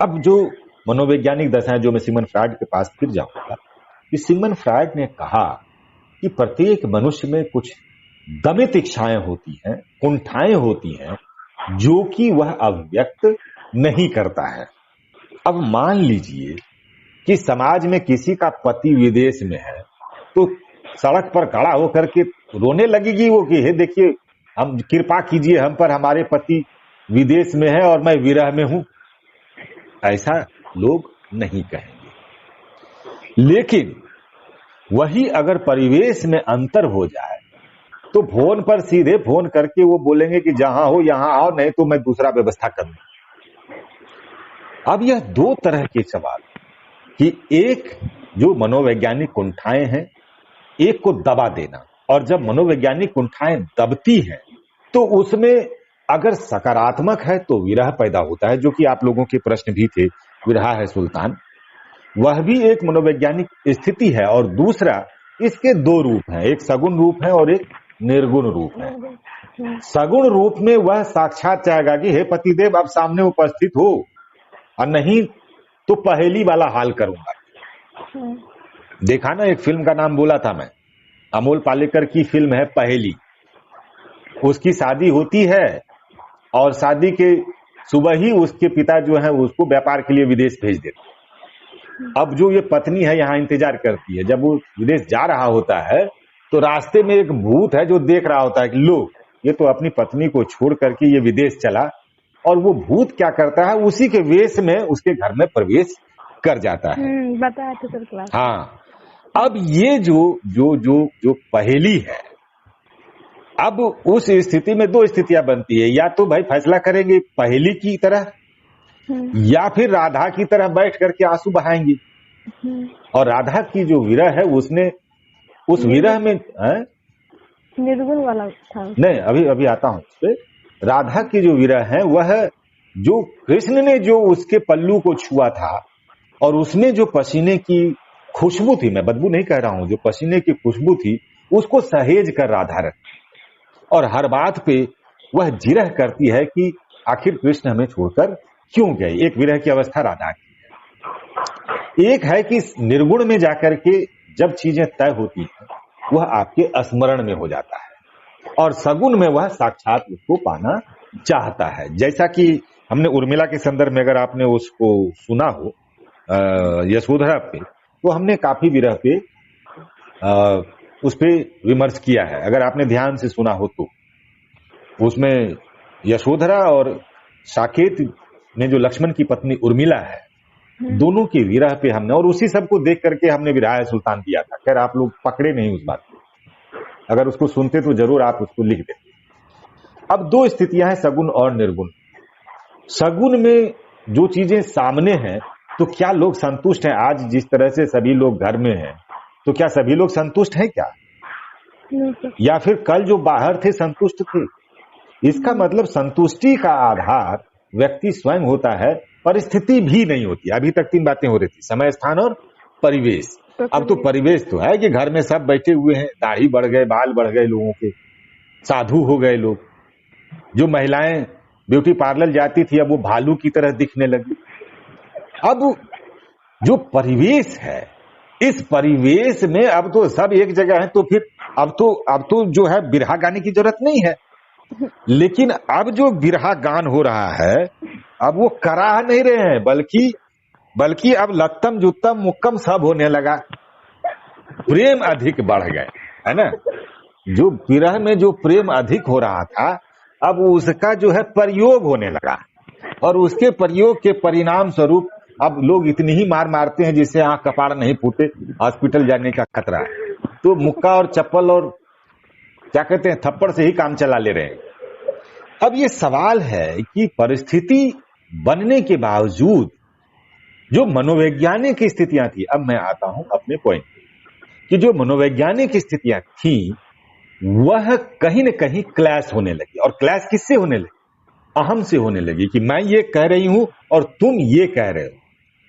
अब जो मनोवैज्ञानिक दशाएं, जो मैं सिगमंड फ्रायड के पास फिर जाऊंगा, कि सिगमंड फ्रायड ने कहा कि प्रत्येक मनुष्य में कुछ दमित इच्छाएं होती हैं, कुंठाएं होती हैं, जो कि वह अभिव्यक्त नहीं करता है। अब मान लीजिए कि समाज में किसी का पति विदेश में है तो सड़क पर खड़ा होकर के रोने लगेगी वो कि हे देखिए, हम कृपा कीजिए हम पर, हमारे पति विदेश में है और मैं विरह में हूं। ऐसा लोग नहीं कहेंगे। लेकिन वही अगर परिवेश में अंतर हो जाए तो फोन पर सीधे फोन करके वो बोलेंगे कि जहां हो यहां आओ, नहीं तो मैं दूसरा व्यवस्था करूंगा। अब यह दो तरह के सवाल कि एक जो मनोवैज्ञानिक कुंठाएं हैं, एक को दबा देना, और जब मनोवैज्ञानिक कुंठाएं दबती हैं तो उसमें अगर सकारात्मक है तो विरह पैदा होता है, जो कि आप लोगों के प्रश्न भी थे, विरह है सुल्तान, वह भी एक मनोवैज्ञानिक स्थिति है। और दूसरा, इसके दो रूप हैं, एक सगुण रूप है और एक निर्गुण रूप है। सगुण रूप में वह साक्षात चाहेगा कि हे पतिदेव अब सामने उपस्थित हो, और नहीं तो पहेली वाला हाल करूंगा। देखा ना, एक फिल्म का नाम बोला था मैं, अमोल पालेकर की फिल्म है पहेली। उसकी शादी होती है और शादी के सुबह ही उसके पिता जो है उसको व्यापार के लिए विदेश भेज देते। अब जो ये पत्नी है यहाँ इंतजार करती है, जब वो विदेश जा रहा होता है तो रास्ते में एक भूत है जो देख रहा होता है कि लो ये तो अपनी पत्नी को छोड़ करके ये विदेश चला, और वो भूत क्या करता है, उसी के वेश में उसके घर में प्रवेश कर जाता है। बताया था सर क्लास। हाँ, अब ये जो जो जो जो पहेली है, अब उस स्थिति में दो स्थितियां बनती है, या तो भाई फैसला करेंगे पहेली की तरह, या फिर राधा की तरह बैठ करके आंसू बहाएंगे। और राधा की जो विरह है उसने उस विरह में निर्गुण वाला था। नहीं, अभी अभी आता हूं उस पे। राधा की जो विरह है वह जो कृष्ण ने जो उसके पल्लू को छुआ था और उसमें जो पसीने की खुशबू थी, मैं बदबू नहीं कह रहा हूं, जो पसीने की खुशबू थी उसको सहेज कर राधा रखती, और हर बात पे वह जिरह करती है कि आखिर कृष्ण हमें छोड़कर क्यों गए। एक विरह की अवस्था राधा की है। एक है कि निर्गुण में जाकर के जब चीजें तय होती हैं वह आपके स्मरण में हो जाता है, और सगुण में वह साक्षात उसको पाना चाहता है। जैसा कि हमने उर्मिला के संदर्भ में, अगर आपने उसको सुना हो यशोधरा पे, तो हमने काफी विरह पे उस पे विमर्श किया है। अगर आपने ध्यान से सुना हो तो उसमें यशोधरा और साकेत ने जो लक्ष्मण की पत्नी उर्मिला है, दोनों की विरह पे हमने, और उसी सब को देख करके हमने विरह सुल्तान दिया था। खैर आप लोग पकड़े नहीं उस बात को, अगर उसको सुनते तो जरूर आप उसको लिख देते। अब दो स्थितियां हैं, सगुण और निर्गुण। सगुण में जो चीजें सामने हैं, तो क्या लोग संतुष्ट हैं? आज जिस तरह से सभी लोग घर में हैं, तो क्या सभी लोग संतुष्ट हैं क्या? या फिर कल जो बाहर थे संतुष्ट थे? इसका मतलब संतुष्टि का आधार व्यक्ति स्वयं होता है, परिस्थिति भी नहीं होती। अभी तक तीन बातें हो रही थी, समय, स्थान और परिवेश। अब तो परिवेश तो है कि घर में सब बैठे हुए हैं, दाढ़ी बढ़ गए, बाल बढ़ गए लोगों के, साधु हो गए लोग। जो महिलाएं ब्यूटी पार्लर जाती थी अब वो भालू की तरह दिखने लगी। अब जो परिवेश है, इस परिवेश में अब तो सब एक जगह है, तो फिर अब तो जो है बिरहा गाने की जरूरत नहीं है। लेकिन अब जो बिरहा गान हो रहा है, अब वो कराह नहीं रहे हैं, बल्कि अब लत्तम जुत्तम मुक्कम सब होने लगा। प्रेम अधिक बढ़ गए, है ना। जो विरह में जो प्रेम अधिक हो रहा था, अब उसका जो है प्रयोग होने लगा, और उसके प्रयोग के परिणाम स्वरूप अब लोग इतनी ही मार मारते हैं जिससे आंख कपाड़ नहीं फूटे, हॉस्पिटल जाने का खतरा है। तो मुक्का और चप्पल और क्या कहते हैं थप्पड़ से ही काम चला ले रहे हैं। अब ये सवाल है कि परिस्थिति बनने के बावजूद जो मनोवैज्ञानिक स्थितियां थी, अब मैं आता हूं अपने पॉइंट कि जो मनोवैज्ञानिक स्थितियां थी वह कहीं न कहीं क्लैश होने लगी। और क्लैश किससे होने लगी? अहम से होने लगी कि मैं ये कह रही हूं और तुम ये कह रहे हो,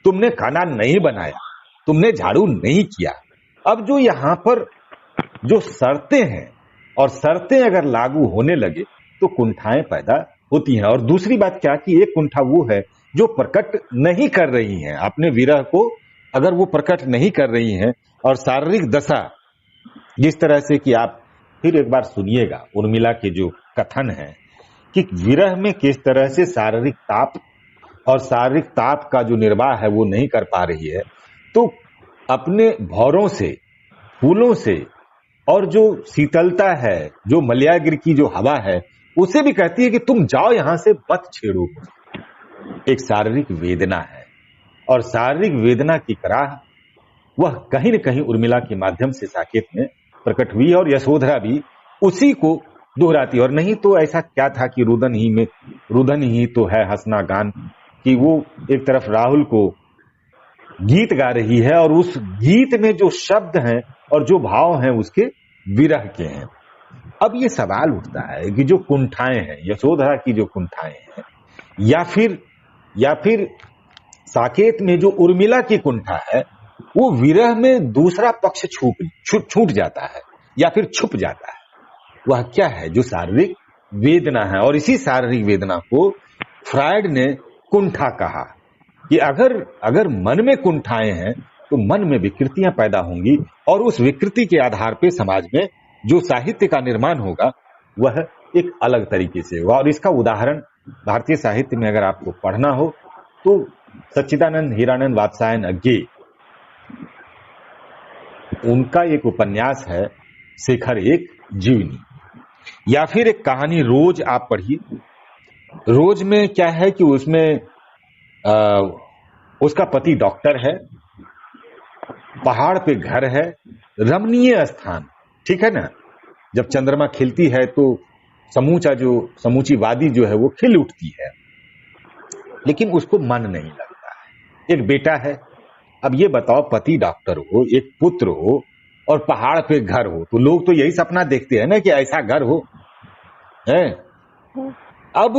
तुमने खाना नहीं बनाया, तुमने झाड़ू नहीं किया। अब जो यहां पर जो शर्तें हैं, और शर्तें अगर लागू होने लगे तो कुंठाएं पैदा होती हैं। और दूसरी बात क्या कि एक कुंठा वो है जो प्रकट नहीं कर रही हैं अपने विरह को, अगर वो प्रकट नहीं कर रही हैं, और शारीरिक दशा जिस तरह से कि आप फिर एक बार सुनिएगा उर्मिला के जो कथन है कि विरह में किस तरह से शारीरिक ताप और शारीरिक ताप का जो निर्वाह है वो नहीं कर पा रही है, तो अपने भौरों से, फूलों से, और जो शीतलता है, जो मलयागिरी की जो हवा है, उसे भी कहती है कि तुम जाओ यहां से, मत छेड़ो। एक शारीरिक वेदना है, और शारीरिक वेदना की कराह वह कहीं न कहीं उर्मिला के माध्यम से साकेत में प्रकट हुई, और यशोधरा भी उसी को दोहराती। और नहीं तो ऐसा क्या था कि रुदन ही तो है हंसना गान, कि वो एक तरफ राहुल को गीत गा रही है और उस गीत में जो शब्द हैं और जो भाव हैं उसके विरह के हैं। अब ये सवाल उठता है कि जो कुंठाएं हैं, यशोधरा की जो कुंठाएं हैं, या फिर साकेत में जो उर्मिला की कुंठा है, वो विरह में दूसरा पक्ष छूट जाता है या फिर छुप जाता है। वह क्या है? जो शारीरिक वेदना है। और इसी शारीरिक वेदना को फ्रायड ने कुंठा कहा कि अगर मन में कुंठाएं हैं तो मन में विकृतियां पैदा होंगी, और उस विकृति के आधार पर समाज में जो साहित्य का निर्माण होगा वह एक अलग तरीके से होगा। और इसका उदाहरण भारतीय साहित्य में अगर आपको पढ़ना हो तो सच्चिदानंद हीरानंद वात्सायन अज्ञे, उनका एक उपन्यास है शेखर एक जीवनी, या फिर एक कहानी रोज आप पढ़िए। रोज में क्या है कि उसमें उसका पति डॉक्टर है, पहाड़ पे घर है, रमणीय स्थान, ठीक है ना। जब चंद्रमा खिलती है तो समूची वादी जो है वो खिल उठती है, लेकिन उसको मन नहीं लगता है। एक बेटा है। अब ये बताओ, पति डॉक्टर हो, एक पुत्र हो और पहाड़ पे घर हो, तो लोग तो यही सपना देखते हैं ना कि ऐसा घर हो है। अब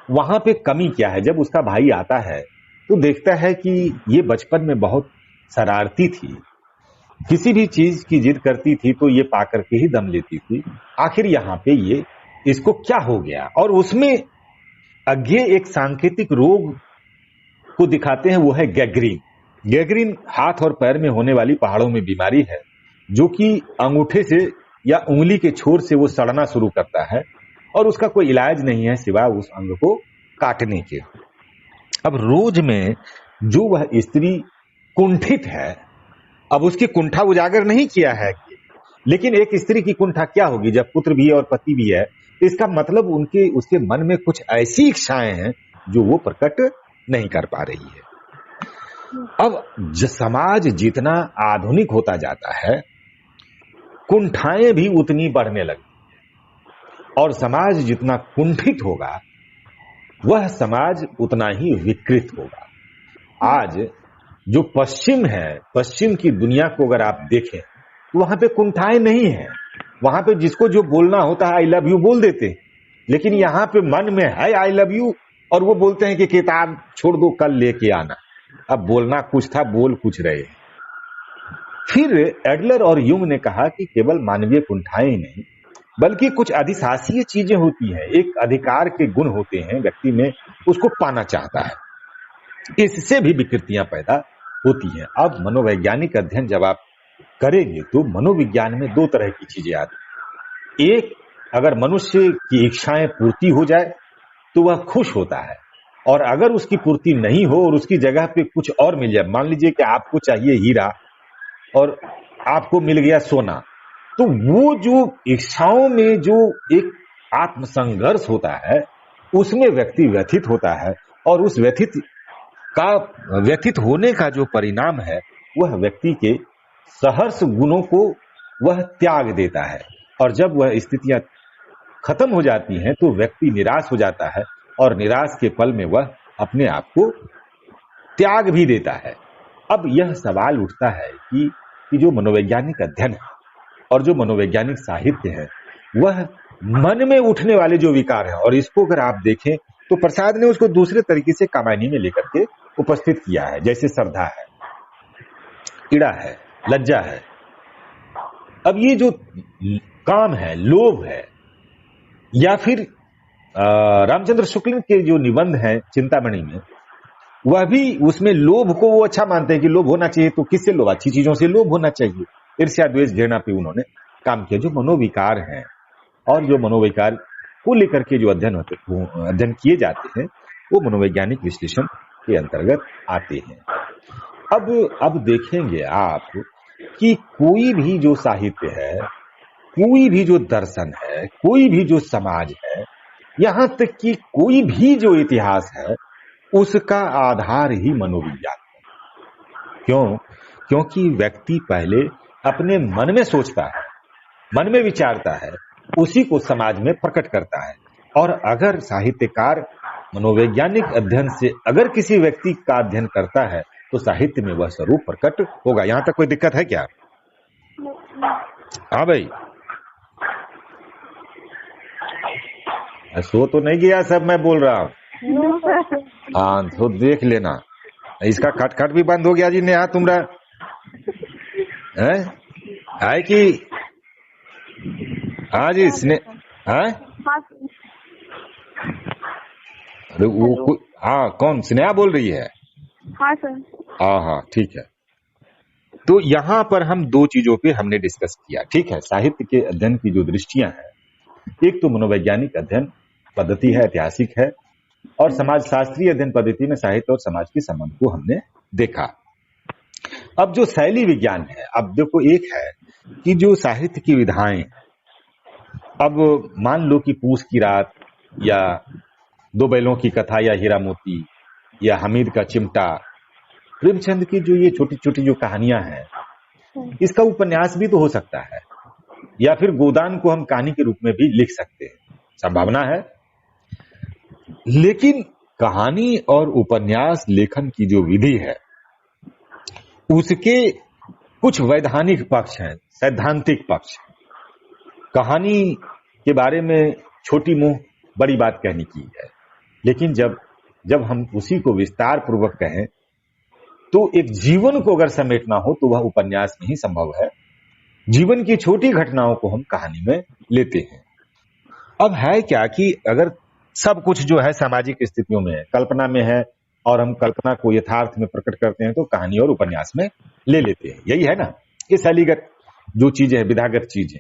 वहां पे कमी क्या है? जब उसका भाई आता है तो देखता है कि ये बचपन में बहुत शरारती थी, किसी भी चीज की जिद करती थी तो ये पाकर के ही दम लेती थी। आखिर यहाँ पे इसको क्या हो गया? और उसमें अज्ञे एक सांकेतिक रोग को दिखाते हैं, वो है गैंग्रीन। गैंग्रीन हाथ और पैर में होने वाली पहाड़ों में बीमारी है, जो कि अंगूठे से या उंगली के छोर से वो सड़ना शुरू करता है, और उसका कोई इलाज नहीं है सिवाय उस अंग को काटने के। अब रोज में जो वह स्त्री कुंठित है, अब उसकी कुंठा उजागर नहीं किया है, लेकिन एक स्त्री की कुंठा क्या होगी जब पुत्र भी है और पति भी है? इसका मतलब उसके मन में कुछ ऐसी इच्छाएं हैं जो वो प्रकट नहीं कर पा रही है। अब समाज जितना आधुनिक होता जाता है, कुंठाएं भी उतनी बढ़ने लगती है, और समाज जितना कुंठित होगा वह समाज उतना ही विकृत होगा। आज जो पश्चिम है, पश्चिम की दुनिया को अगर आप देखें तो वहां पे कुंठाएं नहीं है। वहां पे जिसको जो बोलना होता है आई लव यू बोल देते हैं, लेकिन यहाँ पे मन में है आई लव यू, और वो बोलते हैं कि किताब छोड़ दो कल लेके आना। अब बोलना कुछ था, बोल कुछ रहे। फिर एडलर और यूंग ने कहा कि केवल मानवीय कुंठाएं ही नहीं, बल्कि कुछ अधिशासीय चीजें होती हैं, एक अधिकार के गुण होते हैं व्यक्ति में, उसको पाना चाहता है, इससे भी विकृतियां पैदा होती हैं। अब मनोवैज्ञानिक अध्ययन जब आप करेंगे तो मनोविज्ञान में दो तरह की चीजें आती हैं। एक, अगर मनुष्य की इच्छाएं पूर्ति हो जाए तो वह खुश होता है, और अगर उसकी पूर्ति नहीं हो और उसकी जगह पे कुछ और मिल जाए, मान लीजिए कि आपको चाहिए हीरा और आपको मिल गया सोना, तो वो जो इच्छाओं में जो एक आत्मसंघर्ष होता है उसमें व्यक्ति व्यथित होता है, और उस व्यथित होने का जो परिणाम है वह व्यक्ति के सहर्ष गुणों को वह त्याग देता है, और जब वह स्थितियां खत्म हो जाती हैं तो व्यक्ति निराश हो जाता है, और निराश के पल में वह अपने आप को त्याग भी देता है। अब यह सवाल उठता है कि जो मनोवैज्ञानिक अध्ययन है और जो मनोवैज्ञानिक साहित्य है वह मन में उठने वाले जो विकार है, और इसको अगर आप देखें तो प्रसाद ने उसको दूसरे तरीके से कामायनी में लेकर के उपस्थित किया है, जैसे श्रद्धा है, ईड़ा है, लज्जा है। अब ये जो काम है, लोभ है, या फिर रामचंद्र शुक्ल के जो निबंध है चिंतामणि में, वह भी उसमें लोभ को वो अच्छा मानते हैं कि लोभ होना चाहिए। तो किससे लोभ? अच्छी चीजों से लोभ होना चाहिए। ईर्ष्या, द्वेष, घृणा पे उन्होंने काम किया। जो मनोविकार हैं और जो मनोविकार को लेकर के जो अध्ययन किए जाते हैं वो मनोवैज्ञानिक विश्लेषण के अंतर्गत आते हैं। अब देखेंगे आप कि कोई भी जो साहित्य है, कोई भी जो दर्शन है, कोई भी जो समाज है, यहां तक कि कोई भी जो इतिहास है, उसका आधार ही मनोविज्ञान है। क्यों? क्योंकि व्यक्ति पहले अपने मन में सोचता है, मन में विचारता है, उसी को समाज में प्रकट करता है। और अगर साहित्यकार मनोवैज्ञानिक अध्ययन से अगर किसी व्यक्ति का अध्ययन करता है तो साहित्य में वह स्वरूप प्रकट होगा। यहां तक कोई दिक्कत है क्या? हाँ भाई, सो तो नहीं गया सब मैं बोल रहा हूं। हाँ तो देख लेना, इसका खटखट भी बंद हो गया जी। नेहा तुमरा है कि? हाँ जी हाँ अरे वो हाँ, कौन स्नेहा बोल रही है? हाँ सर। हाँ ठीक है। तो यहां पर हम दो चीजों पे हमने डिस्कस किया, ठीक है। साहित्य के अध्ययन की जो दृष्टियां हैं, एक तो मनोवैज्ञानिक अध्ययन पद्धति है, ऐतिहासिक है, और समाज शास्त्रीय अध्ययन पद्धति में साहित्य और समाज के संबंध को हमने देखा। अब जो शैली विज्ञान है, अब देखो एक है कि जो साहित्य की विधाएं, अब मान लो कि पूस की रात या दो बैलों की कथा या हीरा मोती या हमीद का चिमटा, प्रेमचंद की जो ये छोटी छोटी जो कहानियां हैं, इसका उपन्यास भी तो हो सकता है, या फिर गोदान को हम कहानी के रूप में भी लिख सकते हैं, संभावना है। लेकिन कहानी और उपन्यास लेखन की जो विधि है, उसके कुछ वैधानिक पक्ष हैं, सैद्धांतिक पक्ष। कहानी के बारे में छोटी मुंह बड़ी बात कहने की है, लेकिन जब हम उसी को विस्तार पूर्वक कहें तो एक जीवन को अगर समेटना हो तो वह उपन्यास में ही संभव है। जीवन की छोटी घटनाओं को हम कहानी में लेते हैं। अब है क्या कि अगर सब कुछ जो है सामाजिक स्थितियों में है, कल्पना में है, और हम कल्पना को यथार्थ में प्रकट करते हैं तो कहानी और उपन्यास में ले लेते हैं, यही है ना। ये शैलीगत जो चीजें है, विधागत चीजें।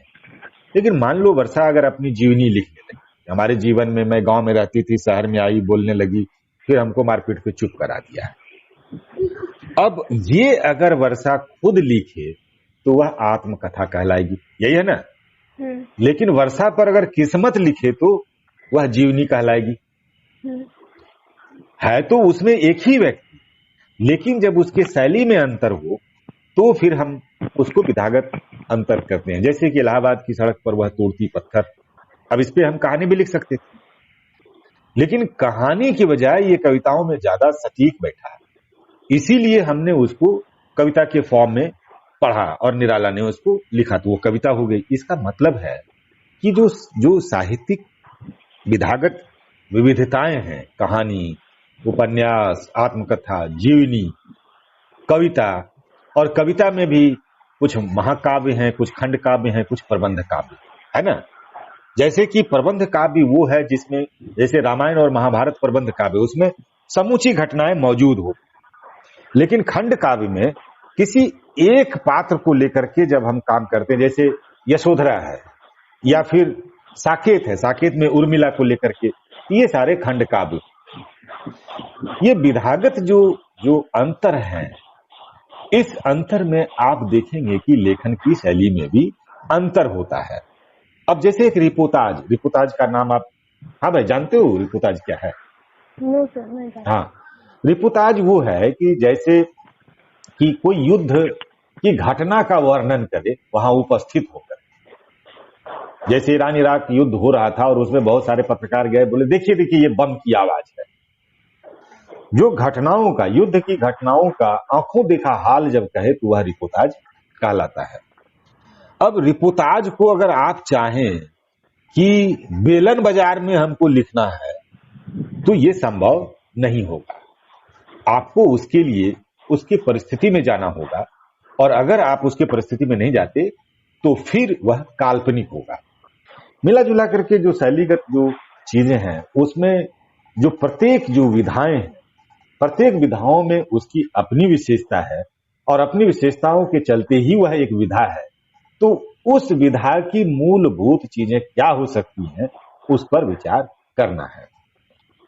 लेकिन मान लो वर्षा अगर अपनी जीवनी लिखने लगी, हमारे जीवन में, मैं गांव में रहती थी, शहर में आई, बोलने लगी, फिर हमको मारपीट पे चुप करा दिया। अब ये अगर वर्षा खुद लिखे तो वह आत्मकथा कहलाएगी, यही है ना। लेकिन वर्षा पर अगर किस्मत लिखे तो वह जीवनी कहलाएगी। है तो उसमें एक ही व्यक्ति, लेकिन जब उसके शैली में अंतर हो तो फिर हम उसको विधागत अंतर करते हैं। जैसे कि इलाहाबाद की सड़क पर वह तोड़ती पत्थर, अब इस पे हम कहानी भी लिख सकते थे, लेकिन कहानी की बजाय ये कविताओं में ज्यादा सटीक बैठा है, इसीलिए हमने उसको कविता के फॉर्म में पढ़ा और निराला ने उसको लिखा तो वो कविता हो गई। इसका मतलब है कि जो साहित्यिक विधागत विविधताएं हैं, कहानी, उपन्यास, आत्मकथा, जीवनी, कविता, और कविता में भी कुछ महाकाव्य हैं, कुछ खंड काव्य हैं, कुछ प्रबंध काव्य है ना। जैसे कि प्रबंध काव्य वो है जिसमें, जैसे रामायण और महाभारत प्रबंध काव्य, उसमें समूची घटनाएं मौजूद हो, लेकिन खंड काव्य में किसी एक पात्र को लेकर के जब हम काम करते हैं, जैसे यशोधरा है या फिर साकेत है, साकेत में उर्मिला को लेकर के, ये सारे खंड काव्य। ये विधागत जो अंतर है, इस अंतर में आप देखेंगे कि लेखन की शैली में भी अंतर होता है। अब जैसे एक रिपोताज का नाम आप, हाँ भाई जानते हो रिपोताज क्या है? नो सर, नहीं जानता। हाँ, रिपोताज वो है कि जैसे कि कोई युद्ध की घटना का वर्णन करे वहां उपस्थित होकर। जैसे ईरान इराक युद्ध हो रहा था और उसमें बहुत सारे पत्रकार गए, बोले देखिए ये बम की आवाज है। जो घटनाओं का, युद्ध की घटनाओं का आंखों देखा हाल जब कहे तो वह रिपोताज कहलाता है। अब रिपोताज को अगर आप चाहें कि बेलन बाजार में हमको लिखना है तो यह संभव नहीं होगा। आपको उसके लिए उसकी परिस्थिति में जाना होगा, और अगर आप उसकी परिस्थिति में नहीं जाते तो फिर वह काल्पनिक होगा। मिला जुला करके जो शैलीगत जो चीजें हैं, उसमें जो प्रत्येक जो विधाएं हैं, प्रत्येक विधाओं में उसकी अपनी विशेषता है, और अपनी विशेषताओं के चलते ही वह एक विधा है। तो उस विधा की मूलभूत चीजें क्या हो सकती हैं, उस पर विचार करना है।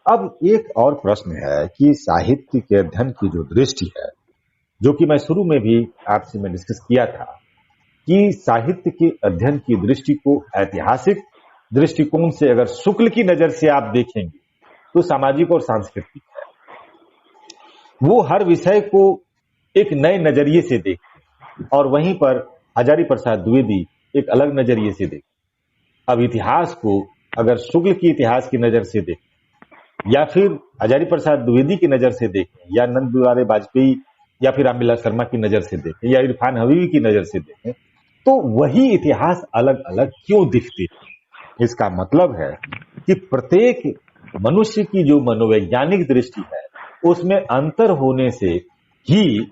अब एक और प्रश्न है कि साहित्य के अध्ययन की जो दृष्टि है, जो कि मैं शुरू में भी आपसे मैं डिस्कस किया था, कि साहित्य के अध्ययन की दृष्टि को ऐतिहासिक दृष्टिकोण से अगर शुक्ल की नजर से आप देखेंगे तो सामाजिक और सांस्कृतिक है। वो हर विषय को एक नए नजरिए से देखते, और वहीं पर हजारी प्रसाद द्विवेदी एक अलग नजरिए से देखते। अब इतिहास को अगर शुक्ल की इतिहास की नजर से देखें, या फिर हजारी प्रसाद द्विवेदी की नजर से देखें, या नंद दुलारे वाजपेयी या फिर रामविलास शर्मा की नजर से देखें, या इरफान हबीबी की नजर से देखें, तो वही इतिहास अलग अलग क्यों दिखते हैं? इसका मतलब है कि प्रत्येक मनुष्य की जो मनोवैज्ञानिक दृष्टि है उसमें अंतर होने से ही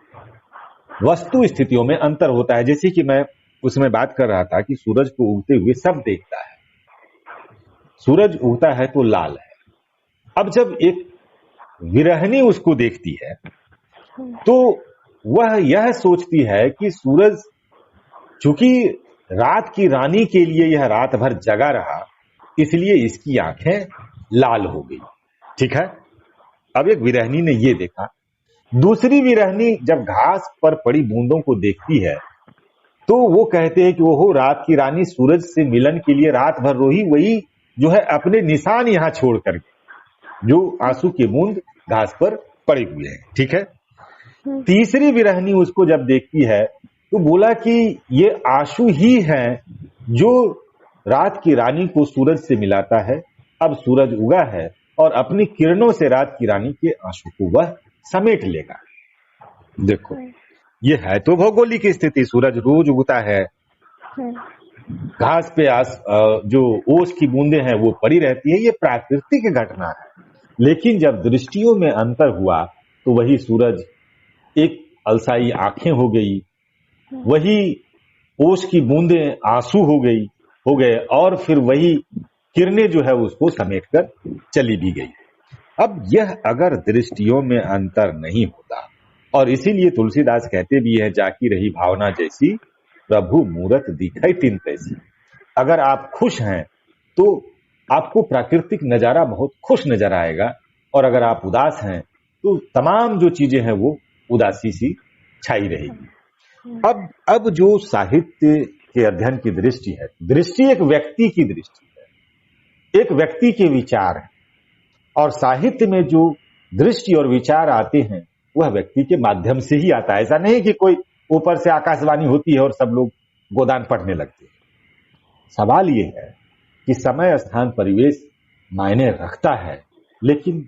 वस्तु स्थितियों में अंतर होता है। जैसे कि मैं उसमें बात कर रहा था कि सूरज को उगते हुए सब देखता है, सूरज उगता है तो लाल है। अब जब एक विरहिणी उसको देखती है तो वह यह सोचती है कि सूरज, चूंकि रात की रानी के लिए यह रात भर जगा रहा, इसलिए इसकी आंखें लाल हो गई। ठीक है, अब एक विरहिणी ने यह देखा। दूसरी विरहिणी जब घास पर पड़ी बूंदों को देखती है तो वो कहते हैं कि वो रात की रानी सूरज से मिलन के लिए रात भर रोही, वही जो है अपने निशान यहां छोड़ करके, जो आंसू के बूंद घास पर पड़े हुए हैं। ठीक है, तीसरी विरहिणी उसको जब देखती है तो बोला कि ये आंसू ही है जो रात की रानी को सूरज से मिलाता है। अब सूरज उगा है और अपनी किरणों से रात की रानी के आंसू को वह समेट लेगा। देखो, ये है तो भौगोलिक स्थिति, सूरज रोज उगता है, घास पे जो ओस की बूंदे हैं वो पड़ी रहती है, ये प्राकृतिक घटना है। लेकिन जब दृष्टियों में अंतर हुआ तो वही सूरज एक अलसाई आंखें हो गई, वही ओस की बूंदे आंसू हो गए, और फिर वही किरणें जो है उसको समेटकर चली भी गई। अब यह अगर दृष्टियों में अंतर नहीं होता, और इसीलिए तुलसीदास कहते भी है, जाकी रही भावना जैसी प्रभु मूरत दिखाई तीन तैसी। अगर आप खुश हैं तो आपको प्राकृतिक नजारा बहुत खुश नजर आएगा, और अगर आप उदास हैं तो तमाम जो चीजें हैं वो उदासी सी छाई रहेगी। अब जो साहित्य के अध्ययन की दृष्टि है, दृष्टि एक व्यक्ति की दृष्टि है, एक व्यक्ति के विचार है, और साहित्य में जो दृष्टि और विचार आते हैं वह व्यक्ति के माध्यम से ही आता है। ऐसा नहीं कि कोई ऊपर से आकाशवाणी होती है और सब लोग गोदान पढ़ने लगते हैं। सवाल यह है कि समय, स्थान, परिवेश मायने रखता है, लेकिन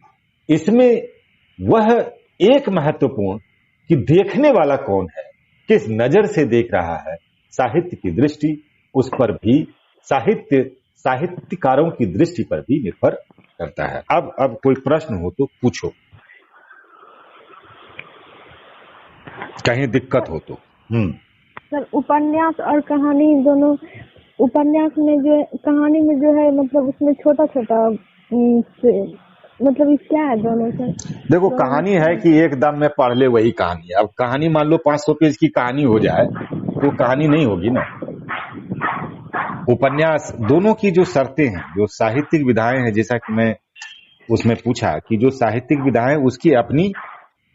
इसमें वह एक महत्वपूर्ण कि देखने वाला कौन है, किस नजर से देख रहा है, साहित्य की दृष्टि उस पर भी, साहित्यकारों की दृष्टि पर भी निर्भर करता है। अब कोई प्रश्न हो तो पूछो, कहीं दिक्कत हो तो। सर, उपन्यास और कहानी दोनों, उपन्यास में जो कहानी में जो है मतलब उसमें छोटा छोटा मतलब क्या है दोनों सर? देखो, कहानी है कि एकदम में पढ़ ले वही कहानी। अब कहानी मान लो 500 पेज की कहानी हो जाए तो कहानी नहीं होगी ना। उपन्यास दोनों की जो शर्तें हैं, जो साहित्यिक विधाएं हैं, जैसा कि मैं उसमें पूछा कि जो साहित्यिक विधाएं उसकी अपनी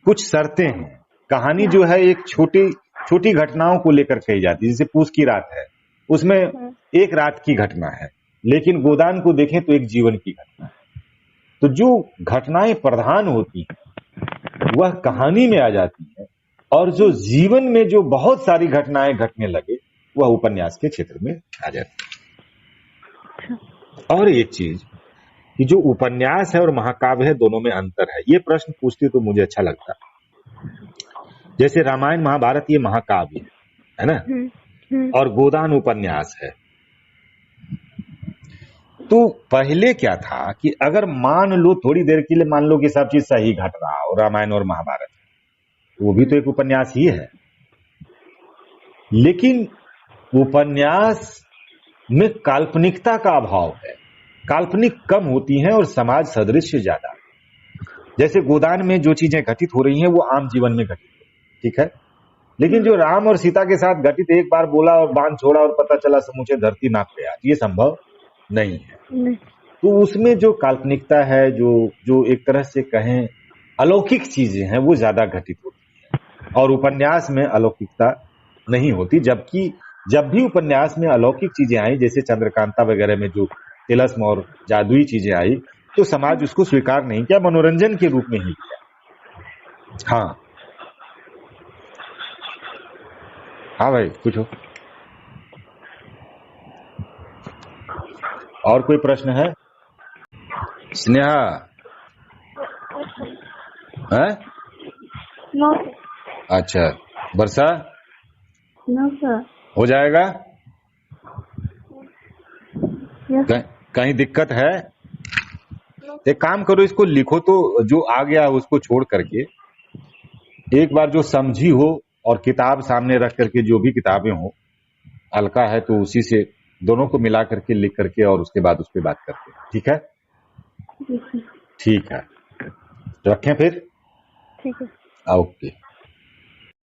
कुछ शर्तें हैं। कहानी जो है एक छोटी घटनाओं को लेकर कही जाती है, जैसे पूस की रात है, उसमें एक रात की घटना है, लेकिन गोदान को देखें तो एक जीवन की घटना है। तो जो घटनाएं प्रधान होती हैं वह कहानी में आ जाती है, और जो जीवन में जो बहुत सारी घटनाएं घटने लगे वह उपन्यास के क्षेत्र में आ जाती है। और एक चीज कि जो उपन्यास है और महाकाव्य है, दोनों में अंतर है। ये प्रश्न पूछते तो मुझे अच्छा लगता। जैसे रामायण महाभारत ये महाकाव्य है ना, और गोदान उपन्यास है। तो पहले क्या था कि अगर मान लो थोड़ी देर के लिए मान लो कि सब चीज सही घट रहा हो, रामायण और महाभारत, वो भी तो एक उपन्यास ही है। लेकिन उपन्यास में काल्पनिकता का अभाव है, काल्पनिक कम होती हैं और समाज सदृश ज्यादा। जैसे गोदान में जो चीजें घटित हो रही हैं वो आम जीवन में घटित हो, ठीक है, लेकिन जो राम और सीता के साथ घटित, एक बार बोला और बांध छोड़ा और पता चला समूचे धरती नाप पे, ये संभव नहीं है। तो उसमें जो काल्पनिकता है, जो एक तरह से कहें अलौकिक चीजें हैं, वो ज्यादा घटित होती है, और उपन्यास में अलौकिकता नहीं होती। जबकि जब भी उपन्यास में अलौकिक चीजें आई, जैसे चंद्रकांता वगैरह में जो तिलस्म और जादुई चीजें आई, तो समाज उसको स्वीकार नहीं किया, मनोरंजन के रूप में ही किया। हाँ हाँ भाई पूछो। और कोई प्रश्न है? स्नेहा है? नो अच्छा वर्षा नो सर। हो जाएगा? यस। कहीं दिक्कत है? एक काम करो, इसको लिखो तो, जो आ गया उसको छोड़ करके एक बार जो समझी हो, और किताब सामने रख करके जो भी किताबें हो, हल्का है तो उसी से दोनों को मिला करके लिख करके और उसके बाद उस पर बात करते हैं, ठीक है? ठीक है, रखें फिर। ठीक है। ओके।